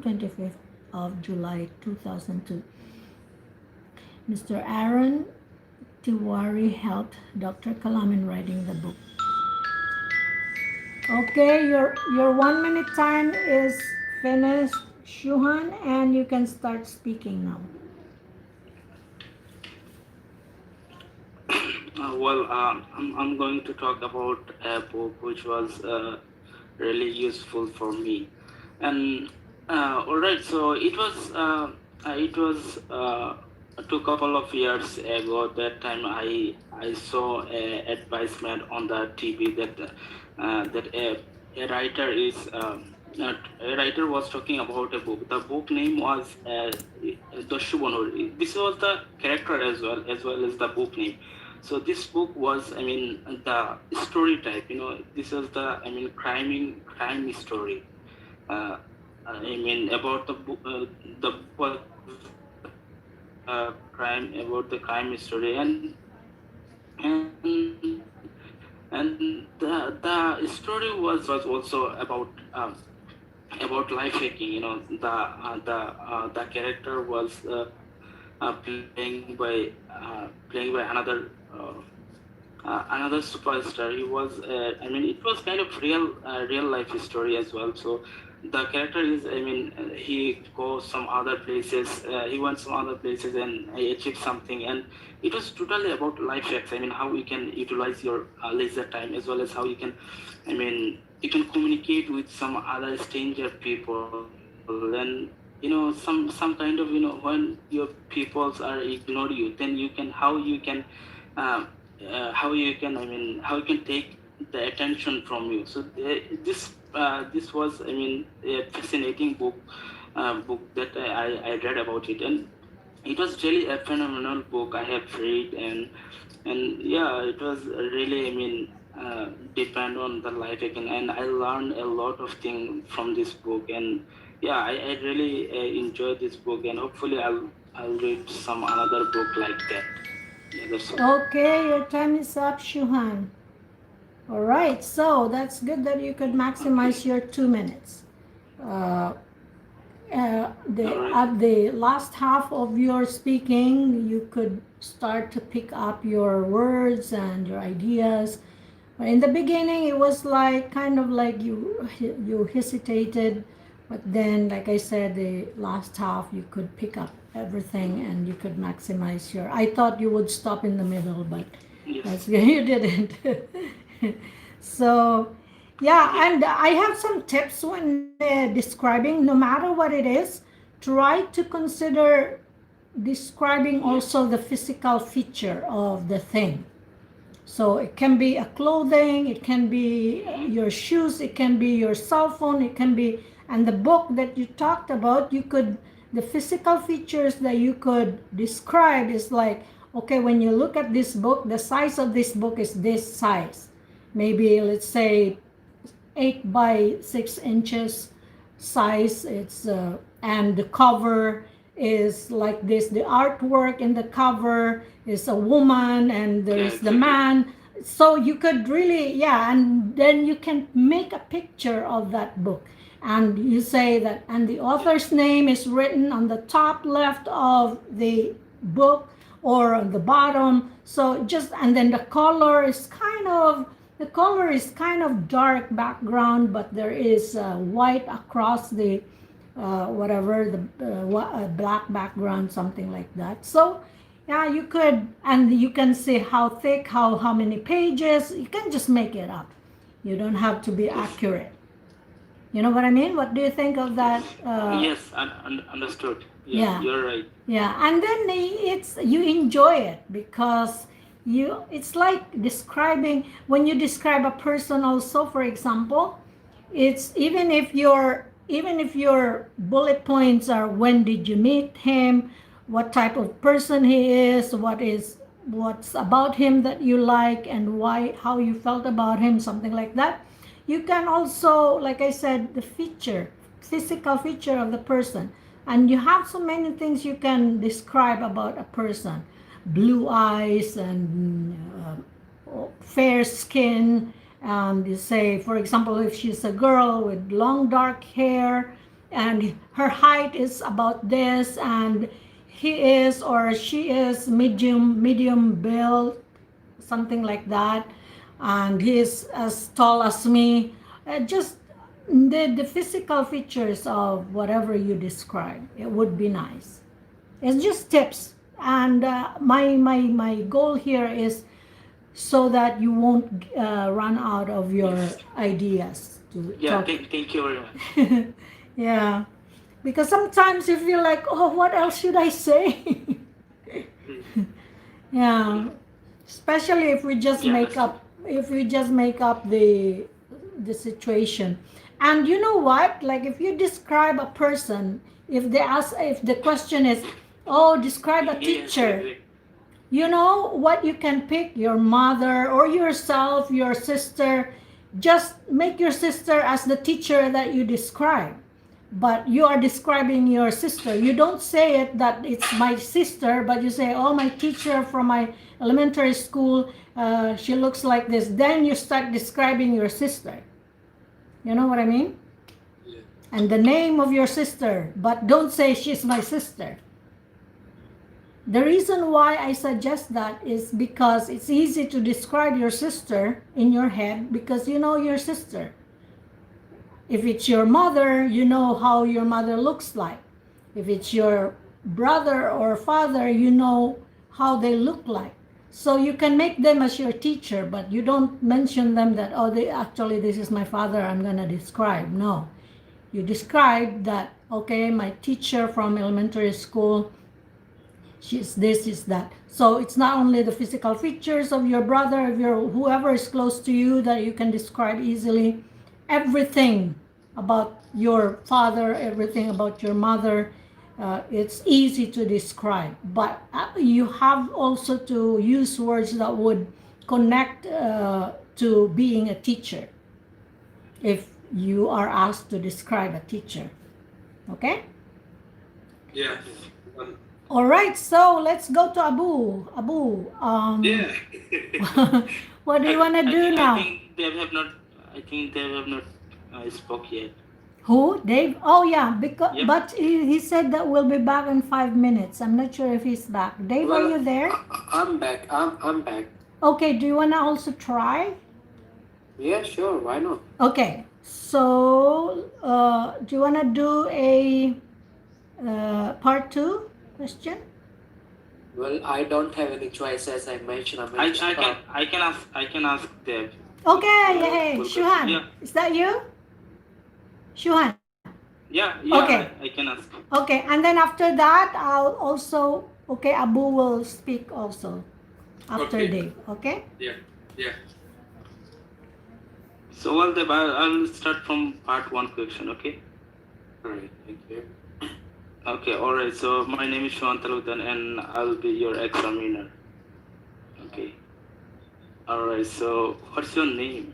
A: 25th of July 2002. Mr. Aaron Tiwari helped Dr. Kalam in writing the book. Okay, your 1 minute time is finished, Suhan, and you can start speaking now.
F: I'm going to talk about a book which was really useful for me, and all right. So it was 2 couple of years ago. That time I saw a advertisement on the TV that a writer is a writer was talking about a book. The book name was the Shubhanur. This was the character as well as the book name. So this book was, I mean, the story type. This was the, I mean, crime story. I mean, about the book, crime, about the crime story, and the story was also about life hacking. The character was playing by another superstar. He was, I mean, it was kind of real life story as well. So the character is, I mean, he goes some other places, he went some other places and he achieved something, and it was totally about life hacks. I mean, how you can utilize your leisure time, as well as how you can, I mean, you can communicate with some other stranger people, and some kind of, when your peoples are ignore you, then you can, how you can take the attention from you. So this was, I mean, a fascinating book that I read about it, and it was really a phenomenal book I have read, and yeah, it was really, I mean, depend on the life again, and I learned a lot of things from this book, and yeah, I really enjoyed this book, and hopefully I'll read some another book like that. Yeah, that's all.
A: Okay, your time is up, Suhan. All right, so that's good that you could maximize your 2 minutes. At the last half of your speaking, you could start to pick up your words and your ideas. In the beginning, it was like kind of like you hesitated, but then, like I said, the last half you could pick up everything and you could maximize your. I thought you would stop in the middle, but that's good. You didn't. So, yeah, and I have some tips when describing, no matter what it is, try to consider describing also the physical feature of the thing. So it can be a clothing, it can be your shoes, it can be your cell phone, it can be, and the book that you talked about, you could, the physical features that you could describe is like, okay, when you look at this book, the size of this book is this size. Maybe let's say 8 by 6 inches size. It's and the cover is like this. The artwork in the cover is a woman and there's the man. So you could really, yeah, and then you can make a picture of that book. And you say that, and the author's name is written on the top left of the book or on the bottom. So just, and then the color is kind of dark background, but there is white across the whatever, the black background, something like that. So yeah, you could, and you can see how thick, how many pages. You can just make it up. You don't have to be accurate. You know what I mean? What do you think of that?
F: Yes, understood. Yeah, you're right.
A: Yeah, and then it's, you enjoy it because it's like describing, when you describe a person also, for example, it's even if your bullet points are when did you meet him, what type of person he is, what's about him that you like, and why, how you felt about him, something like that. You can also, like I said, the physical feature of the person. And you have so many things you can describe about a person. Blue eyes and fair skin. And you say, for example, if she's a girl with long dark hair and her height is about this, and he is or she is medium build, something like that, and he is as tall as me. Just the physical features of whatever you describe, it would be nice. It's just tips, and my goal here is so that you won't run out of your ideas to talk.
F: Thank you very much.
A: Yeah, because sometimes you feel like, oh, what else should I say? Yeah, especially if we just make up the situation. And you know what, like if you describe a person, if the question is, oh, describe a teacher, you know what, you can pick your mother or yourself, your sister. Just make your sister as the teacher that you describe, but you are describing your sister. You don't say it that it's my sister, but you say, oh, my teacher from my elementary school, she looks like this. Then you start describing your sister. You know what I mean?
B: Yeah.
A: And the name of your sister, but don't say she's my sister. The reason why I suggest that is because it's easy to describe your sister in your head because you know your sister. If it's your mother, you know how your mother looks like. If it's your brother or father, you know how they look like. So you can make them as your teacher, but you don't mention them that, oh, this is my father, I'm going to describe. No. You describe that, okay, my teacher from elementary school, she's this, is that. So it's not only the physical features of your brother, of your whoever is close to you that you can describe easily. Everything about your father, everything about your mother, it's easy to describe, but you have also to use words that would connect to being a teacher if you are asked to describe a teacher. Okay?
B: Yeah.
A: All right, so let's go to Abu.
B: Yeah.
A: What do you want to do now?
F: I think they have not spoke yet.
A: Who? Dave? Oh yeah, because
F: Yep.
A: but he said that we'll be back in 5 minutes. I'm not sure if he's back. Dave, are you there?
C: I'm back. I'm back.
A: Okay, do you want to also try?
C: Yeah, sure. Why not?
A: Okay, so do you want to do a part 2 question?
C: Well, I don't have any choice, as I mentioned.
F: I can ask Dev.
A: Okay, hey,
F: Full
A: Suhan,
F: yeah.
A: is that you? Suhan.
F: Yeah,
A: Okay.
F: I can ask.
A: Okay, and then after that, I'll also, okay, Abu will speak also after
B: Okay.
A: Dave, okay?
B: Yeah.
F: So, well, Dev, I'll start from part 1 question, okay?
C: Alright, thank you.
F: Okay, alright. So, my name is Suhan and I'll be your examiner. Okay. Alright, so what's your name?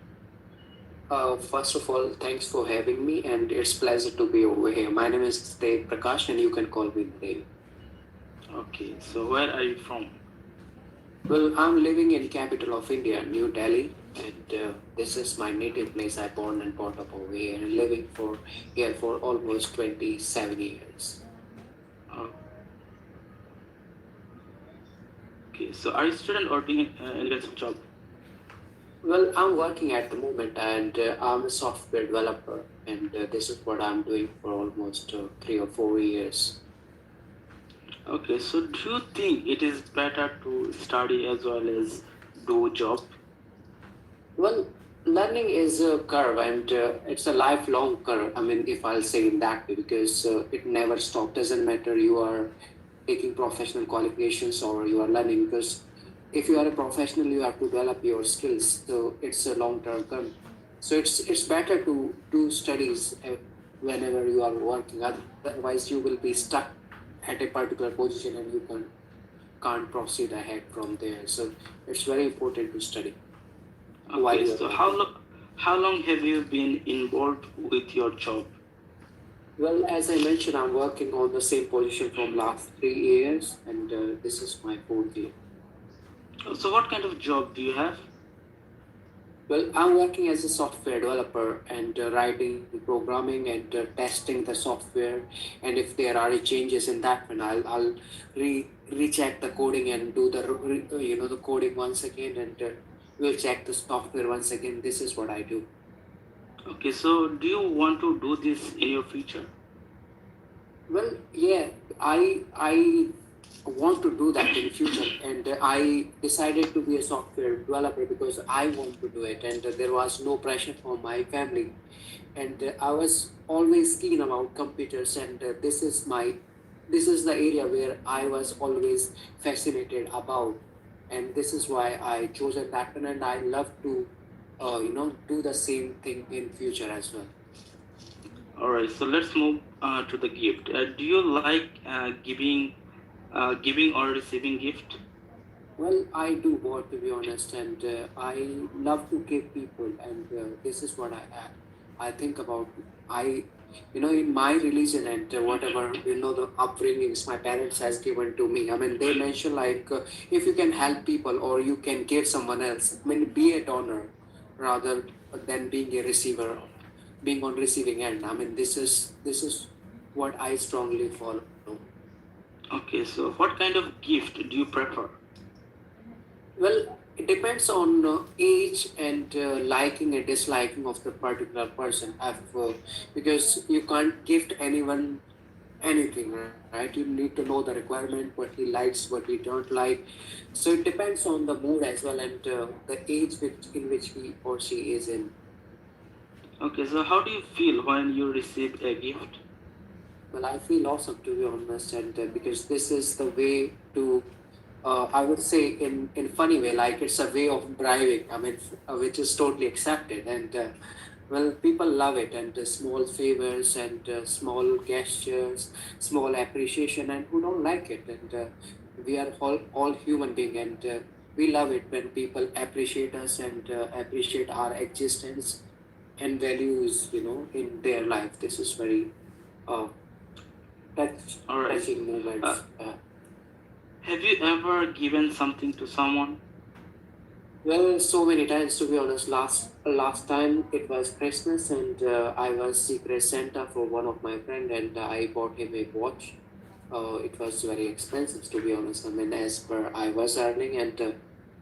C: First of all, thanks for having me, and it's pleasure to be over here. My name is Dev Prakash, and you can call me Dev.
F: Okay, so where are you from?
C: Well, I'm living in capital of India, New Delhi, and this is my native place. I born and brought up over here, and living for here for almost 27 years.
F: Uh, okay, so are you student or doing any kind of job?
C: Well, I'm working at the moment, and I'm a software developer, and this is what I'm doing for almost 3 or 4 years.
F: Okay, so do you think it is better to study as well as do job?
C: Well, learning is a curve, and it's a lifelong curve. I mean, if I'll say in that way, because it never stops. Doesn't matter you are taking professional qualifications or you are learning, because if you are a professional, you have to develop your skills. So it's a long-term curve. So it's better to do studies whenever you are working. Otherwise, you will be stuck at a particular position and you can't proceed ahead from there. So it's very important to study while
F: Okay,
C: you are
F: so
C: working.
F: how long have you been involved with your job?
C: Well, as I mentioned, I'm working on the same position from last 3 years, and this is my fourth year.
F: So what kind of job do you have?
C: Well, I'm working as a software developer and writing, programming, and testing the software. And if there are any changes in that one, I'll recheck the coding and do the coding once again, and we'll check the software once again. This is what I do.
F: Okay, so do you want to do this in your future?
C: Well, yeah, I want to do that in future, and I decided to be a software developer because I want to do it, and there was no pressure from my family, and I was always keen about computers, and this is the area where I was always fascinated about, and this is why I chose that one, and I love to, do the same thing in future as well.
F: All right, so let's move to the gift. Do you like giving or receiving gift?
C: Well, I do both, to be honest, and I love to give people, and this is what I think about. I, in my religion and whatever the upbringings my parents has given to me. I mean, they mention like if you can help people or you can give someone else. I mean, be a donor rather than being a receiver, being on receiving end. I mean, this is what I strongly follow.
F: Okay, so what kind of gift do you prefer?
C: Well, it depends on age and liking and disliking of the particular person. Because you can't gift anyone anything, right? You need to know the requirement, what he likes, what he don't like. So it depends on the mood as well and the age in which he or she is in.
F: Okay, so how do you feel when you receive a gift?
C: Well, I feel awesome, to be honest, and because this is the way to I would say in funny way, like it's a way of bribing. I mean, which is totally accepted, and well, people love it. And small favors and small gestures, small appreciation, and who don't like it? And we are all human being, and we love it when people appreciate us and appreciate our existence and values, in their life. This is very uh,
F: All right.
C: touching moments.
F: Have you ever given something to someone?
C: Well, so many times, to be honest. Last time it was Christmas, and I was secret Santa for one of my friend, and I bought him a watch. It was very expensive, to be honest. I mean, as per I was earning, and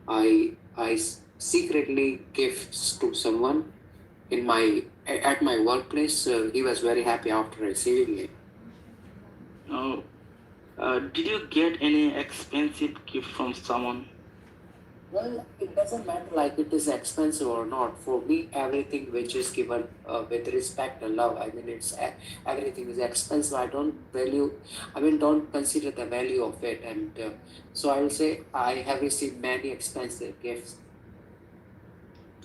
C: I secretly gifts to someone in at my workplace. He was very happy after receiving it.
F: Oh, did you get any expensive gift from someone?
C: Well, it doesn't matter like it is expensive or not. For me, everything which is given with respect and love, I mean, everything is expensive. Don't consider the value of it. And so I will say I have received many expensive gifts.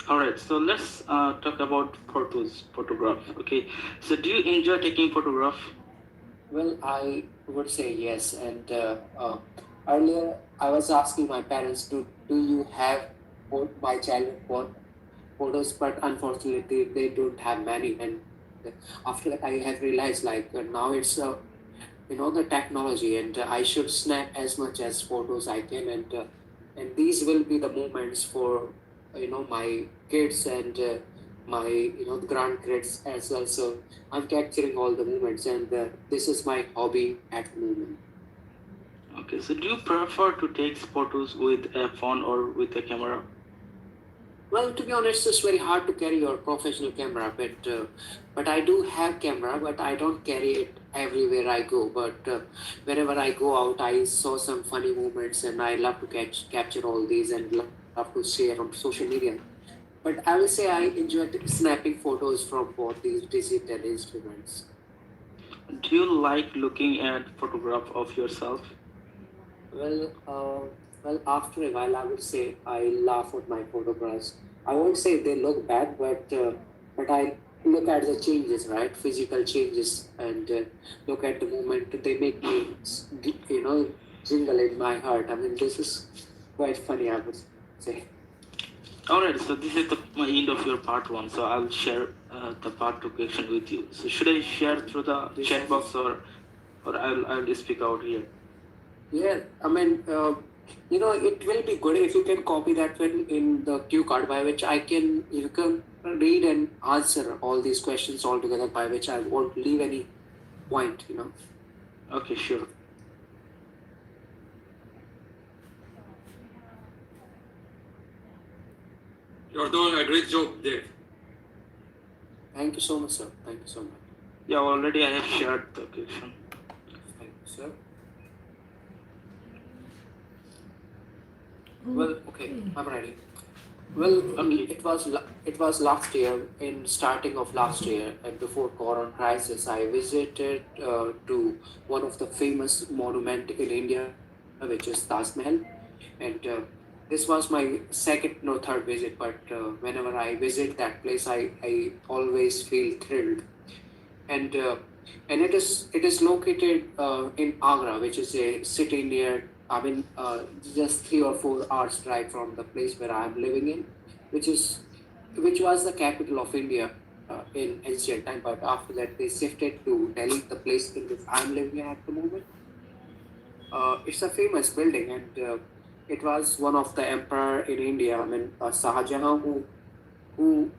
F: All right, so let's talk about photograph. Okay, so do you enjoy taking photograph?
C: Well, I would say yes. And earlier, I was asking my parents, do you have my childhood photos? But unfortunately, they don't have many. And after that, I have realized like now the technology, and I should snap as much as photos I can, and these will be the moments for my kids and my grandkids as well. So I'm capturing all the moments, and this is my hobby at the moment.
F: Okay, so do you prefer to take photos with a phone or with a camera?
C: Well, to be honest, it's very hard to carry your professional camera, but I do have camera, but I don't carry it everywhere I go. But wherever I go out, I saw some funny moments, and I love to capture all these and love to share on social media. But I will say I enjoyed snapping photos from both these digital instruments.
F: Do you like looking at photograph of yourself?
C: Well, after a while, I would say I laugh at my photographs. I won't say they look bad, but I look at the changes, right? Physical changes, and look at the moment. They make me, jingle in my heart. I mean, this is quite funny, I would say.
F: Alright, so this is the end of your part 1. So I'll share the part 2 question with you. So should I share through the chat box or I'll speak out here?
C: Yeah, I mean, it will be good if you can copy that one in the cue card, by which you can read and answer all these questions all together, by which I won't leave any point.
F: Okay, sure.
B: You're doing a great job, Dave.
C: Thank you so much, sir. Thank you so much.
F: Yeah, already I have shared the question.
C: Thank you, sir. Well, okay, I'm ready. Well, it was last year, in starting of last year, and before Corona crisis, I visited to one of the famous monument in India, which is Taj Mahal, and this was my second, no, third visit. But whenever I visit that place, I always feel thrilled, and it is located in Agra, which is a city near. I mean, just 3 or 4 hours drive from the place where I am living in, which was the capital of India in ancient time. But after that, they shifted to Delhi, the place in which I am living in at the moment. It's a famous building, and it was one of the emperor in India. I mean, Shah Jahan, who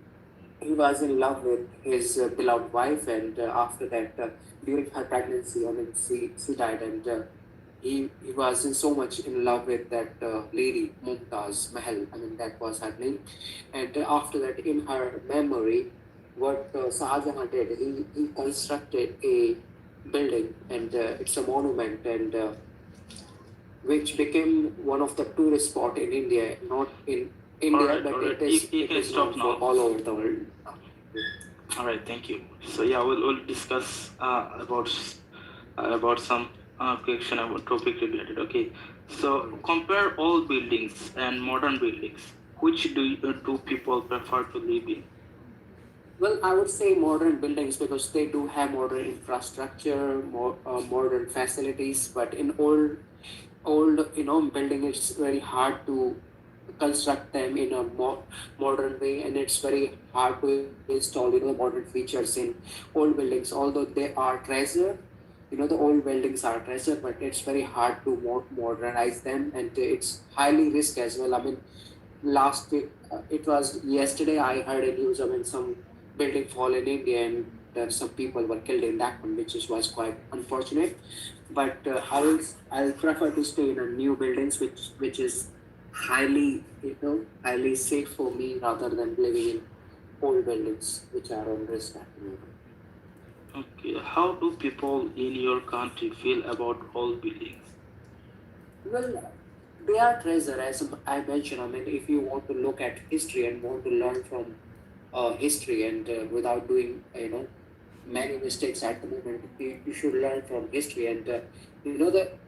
C: he was in love with his beloved wife, and after that, during her pregnancy, I mean, she died, and he was in so much in love with that lady, Mumtaz Mahal. I mean, that was her name. And after that, in her memory, what Shah Jahan did, he constructed a building, and it's a monument, and which became one of the tourist spot in India, not in India,
F: Alright,
C: but
F: you can stop now.
C: all over the world.
F: Alright, thank you. So yeah, we'll discuss about some question about topic related. Okay, so compare old buildings and modern buildings. Which do people prefer to live in?
C: Well, I would say modern buildings, because they do have modern infrastructure, modern facilities. But in old building, it's very hard to construct them in a modern way, and it's very hard to install modern features in old buildings. Although they are treasure, the old buildings are treasure, but it's very hard to modernize them, and it's highly risk as well. I mean, last week, it was yesterday, I heard a news. I mean, some building fall in India, and some people were killed in that one, which was quite unfortunate. But I'll prefer to stay in a new buildings, which is highly safe for me, rather than living in old buildings which are on risk at the moment.
F: Okay, how do people in your country feel about old buildings?
C: Well, they are treasure, as I mentioned. I mean, if you want to look at history and want to learn from history, and without doing many mistakes at the moment, you should learn from history. And that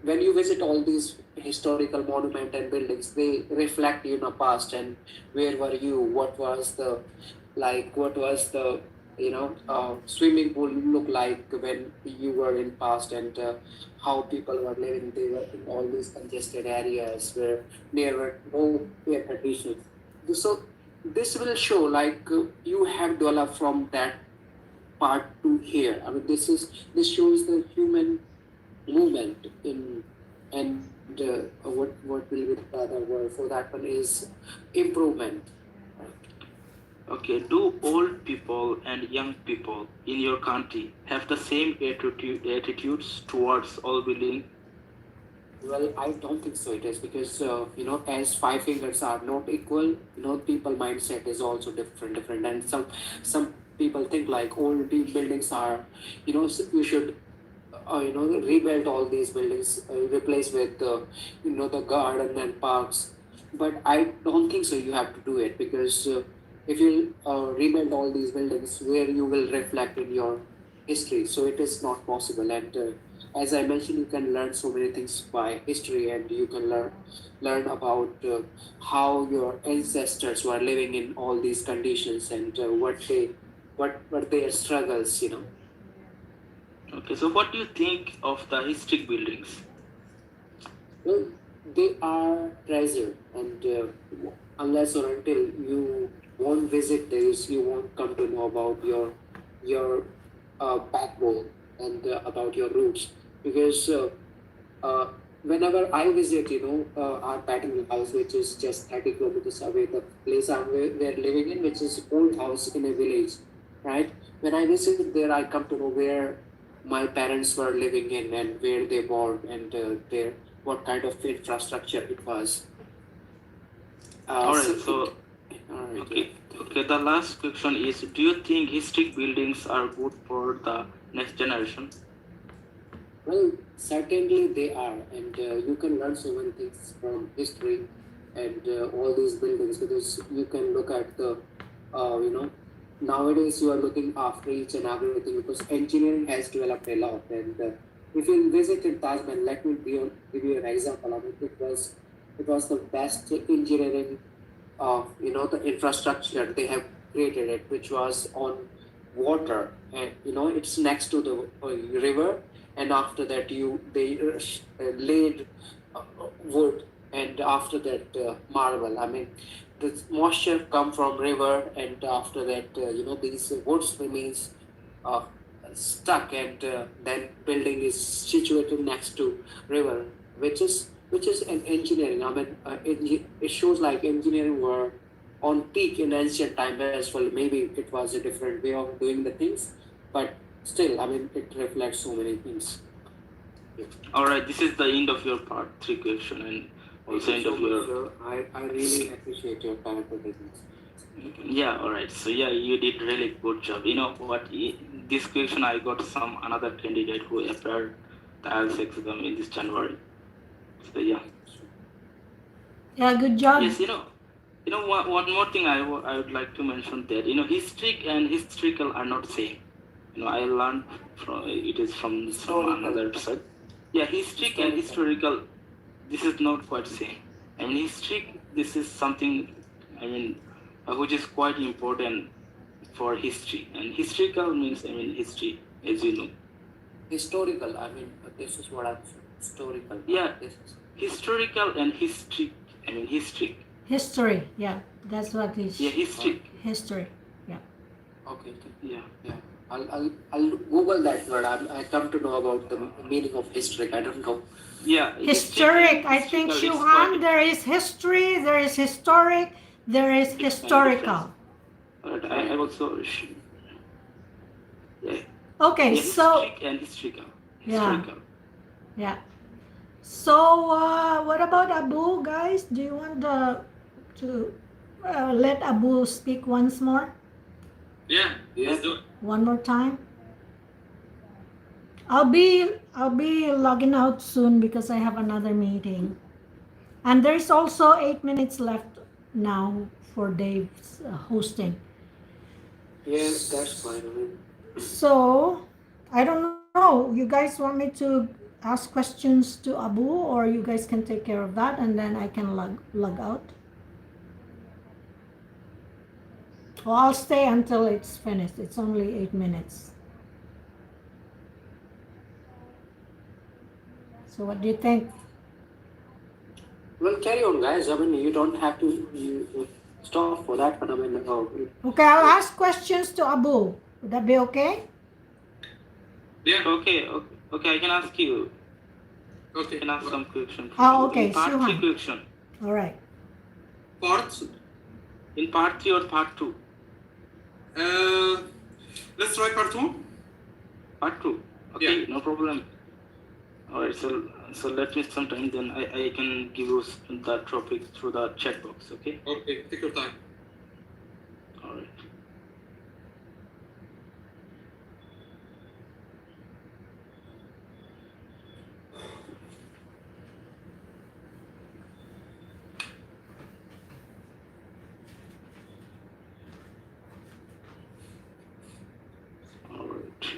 C: when you visit all these historical monument and buildings, they reflect past, and where were you, what was the swimming pool look like when you were in past, and how people were living. They were in all these congested areas where there were no air conditions. So this will show you have developed from that part to here. I mean, this shows the human movement in, and what will be the other word for that one is improvement.
F: Okay, do old people and young people in your country have the same attitudes towards all building?
C: Well, I don't think so. It is because as five fingers are not equal, people mindset is also different, and some people think like old buildings are, you should, rebuild all these buildings, replace with, the garden and parks. But I don't think so. You have to do it because if you rebuild all these buildings, where you will reflect in your history, so it is not possible. And as I mentioned, you can learn so many things by history, and you can learn about how your ancestors were living in all these conditions, and what their struggles.
F: Okay, so what do you think of the historic buildings?
C: Well, they are treasure, and unless or until you won't visit this, you won't come to know about your backbone and about your roots. Because whenever I visit, our paternal house, which is just 30 kilometers away, the place we're living in, which is old house in a village, right? When I visit there, I come to know where my parents were living in and where they born, and what kind of infrastructure it was.
F: Alright, so
C: All right,
F: okay, okay. The last question is: do you think historic buildings are good for the next generation?
C: Well, certainly they are, and you can learn so many things from history and all these buildings, because you can look at the, nowadays you are looking after each and everything, because engineering has developed a lot. And if you visit in Taj Mahal, let me give you an example of it. It was the best engineering, the infrastructure they have created it, which was on water, and it's next to the river, and after that they laid wood, and after that marble. I mean, the moisture come from river, and after that these woods remains uh, stuck, and then building is situated next to river, which is an engineering. I mean, it shows like engineering were on peak in ancient time as well. Maybe it was a different way of doing the things, but still, I mean, it reflects so many things.
F: Alright, this is the end of your part 3 question, and also end of your.
C: I really appreciate your time for this.
F: Yeah, alright. So yeah, you did really good job. You know what? This question I got some another candidate who appeared the IELTS exam in this January. So yeah.
A: Yeah, good job.
F: Yes, one more thing I would like to mention that historic and historical are not same. I learned from it is from another side. Yeah, historic and historical, this is not quite same. I mean, historic, this is something, I mean, which is quite important for history, and historical means, I mean, history, as you know.
C: Historical, I mean, this is what I'm saying. Historical.
F: Yeah,
C: This is
F: historical and history. I mean, history.
A: History, yeah, that's what is
F: Yeah, history.
A: history.
C: okay.
F: Yeah.
C: Yeah. I'll Google that word. I come to know about the meaning of history. I don't know.
F: Yeah.
A: Historic, I think, Suhan, there is history, there is historic, there is historical.
F: But I also. Yeah.
A: Okay,
F: Yeah,
A: so
F: historic and historical.
A: Yeah.
F: Historical.
A: yeah. So what about Abu, guys? Do you want to let Abu speak once more?
B: Yeah, let's do it.
A: One more time? I'll be logging out soon because I have another meeting. And there's also 8 minutes left now for Dave's hosting.
C: Yes, that's fine. I mean,
A: So, I don't know. You guys want me to ask questions to Abu, or you guys can take care of that and then I can log out? Well, I'll stay until it's finished. It's only 8 minutes. So what do you think?
C: well, carry on, guys. I mean, you don't have to you stop for that, but I mean,
A: Okay, I'll ask questions to Abu. Would that be okay?
B: Yeah.
F: Okay, I can ask you.
B: Okay.
F: You can ask some question.
A: Okay,
F: In part
A: Suhan.
F: 3 question.
A: All right.
B: Part.
F: In part 3 or part 2?
B: Let's try part 2.
F: Part 2. Okay,
B: Yeah.
F: no problem. Alright, so let me sometime, then I can give you that topic through the chat box, okay?
B: Okay, take your time.
F: Alright. Alright.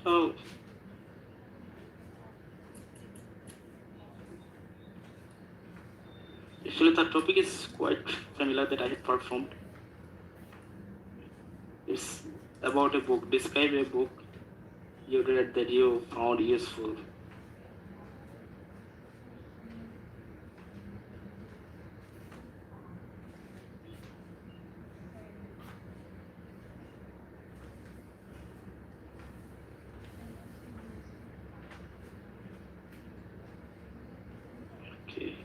F: So, actually the topic is quite familiar that I have performed. It's about a book. Describe a book you read that you found useful. Okay.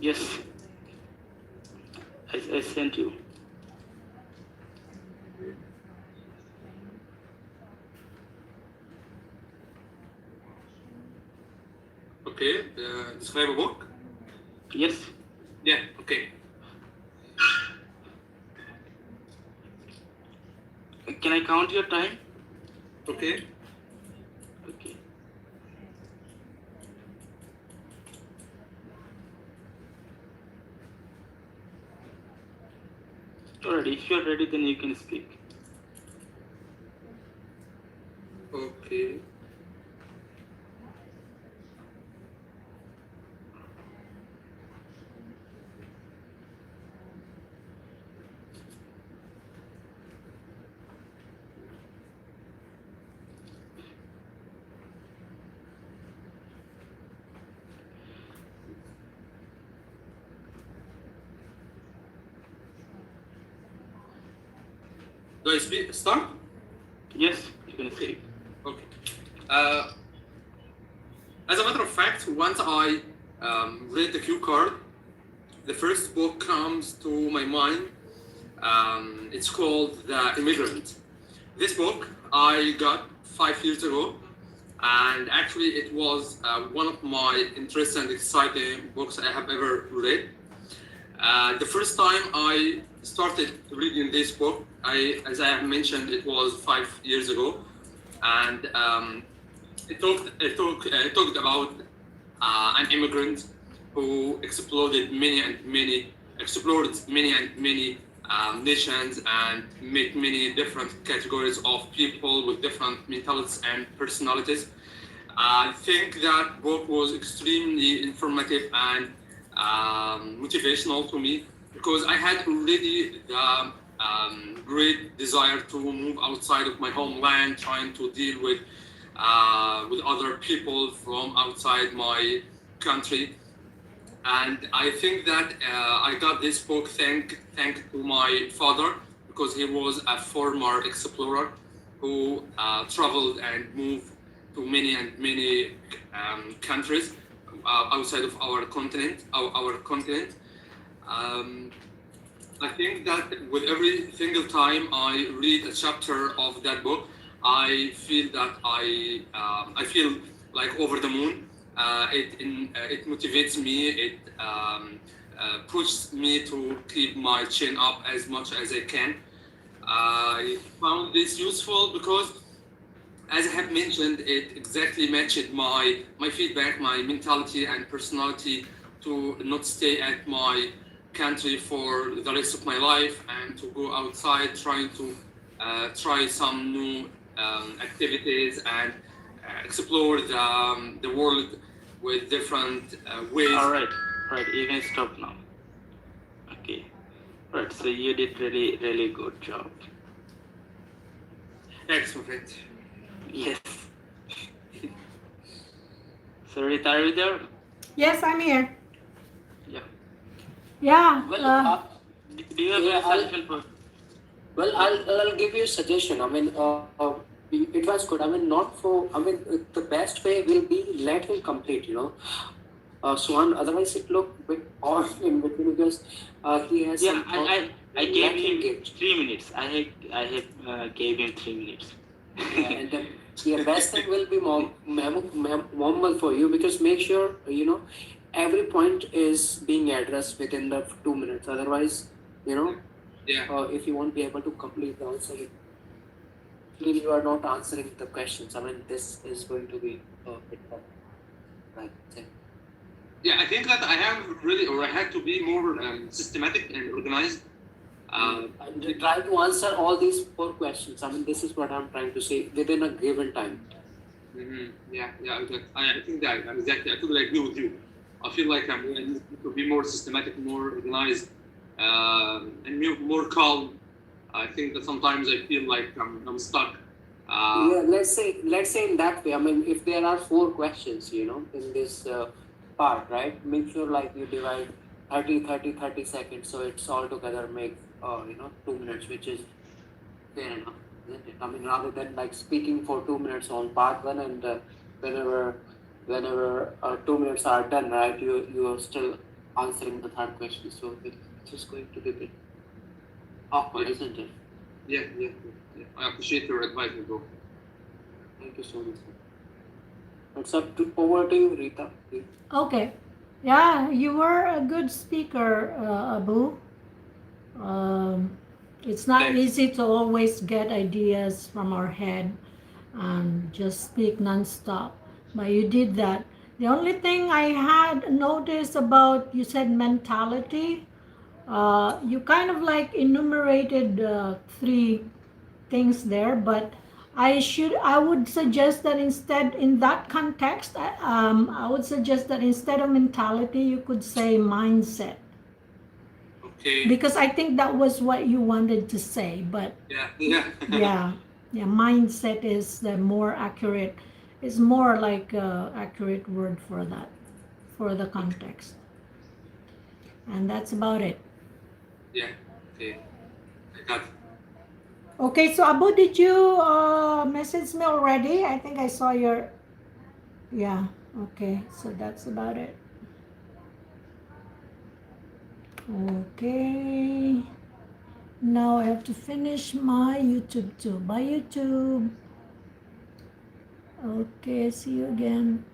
F: Yes, I sent you.
B: Okay, describe a book.
F: Yes.
B: Yeah, okay.
F: Can I count your time?
B: Okay.
F: Okay. Alright, if you're ready, then you can speak.
B: Okay. Do I start?
F: Yes, you can speak.
B: Okay. As a matter of fact, once I read the cue card, the first book comes to my mind. It's called The Immigrant. This book I got 5 years ago, and actually it was one of my interesting and exciting books I have ever read. The first time I started reading this book, as I have mentioned, it was 5 years ago, and it talked about an immigrant who explored many and many nations and met many different categories of people with different mentalities and personalities. I think that book was extremely informative and motivational to me, because I had already the great desire to move outside of my homeland, trying to deal with other people from outside my country. And I think that I got this book thanks to my father, because he was a former explorer who traveled and moved to many countries outside of our continent. I think that with every single time I read a chapter of that book, I feel that I feel like over the moon. It motivates me. It pushes me to keep my chin up as much as I can. I found this useful because, as I have mentioned, it exactly matched my feedback, my mentality and personality to not stay at my country for the rest of my life and to go outside, trying to try some new activities and explore the world with different ways.
F: All right, you can stop now. Okay, right. So you did really good job.
B: Thanks, my friend.
F: Yes. So Rita, are you there?
A: Yes, I'm here.
F: Yeah.
A: Yeah.
C: Well,
F: Do you have
C: Yeah,
F: any suggestion for?
C: well, I'll give you a suggestion. I mean, it was good. I mean, not for. I mean, the best way will be let him complete. Suhan. Otherwise, it look bit odd in between because he has
F: Yeah,
C: some. thought.
F: I gave
C: Let him
F: him
C: give.
F: 3 minutes. I have gave him 3 minutes.
C: Yeah, and the best thing will be Mohammed for you because make sure every point is being addressed within the 2 minutes. Otherwise,
B: Yeah.
C: if you won't be able to complete the answer, you are not answering the questions. I mean, this is going to be a bit of right.
B: Yeah, I think that I had to be more systematic and organized.
C: And try to answer all these 4 questions. I mean, this is what I'm trying to say within a given time.
B: Yeah. I think that exactly. I totally agree with you. I feel like I'm going to need to be more systematic, more organized, and more calm. I think that sometimes I feel like I'm stuck.
C: Yeah, let's say in that way. I mean, if there are 4 questions, in this part, right? Make sure like you divide 30 seconds, so it's all together makes 2 minutes, which is fair enough, isn't it? I mean, rather than like speaking for 2 minutes on part 1 and whenever 2 minutes are done, right? You are still answering the third question, so it's just going to be a bit awkward, isn't it?
B: Yeah. I appreciate your advice, bro.
C: Thank you so much. It's over to you, Rita.
A: Okay. Yeah, you were a good speaker, Abu. It's not
B: Thanks.
A: easy to always get ideas from our head and just speak non-stop, but you did that. The only thing I had noticed about, you said mentality, you kind of like enumerated 3 things there, but I would suggest that instead, in that context, I would suggest that instead of mentality, you could say mindset,
B: Okay.
A: because I think that was what you wanted to say. But
B: Yeah.
A: yeah, mindset is the more accurate. Is more like accurate word for that, for the context, and that's about it.
B: Yeah. Okay. I got it.
A: Okay, so Abu, did you message me already? I think I saw your. Yeah. Okay, so that's about it. Okay. Now I have to finish my YouTube too. Bye, YouTube. Okay, see you again.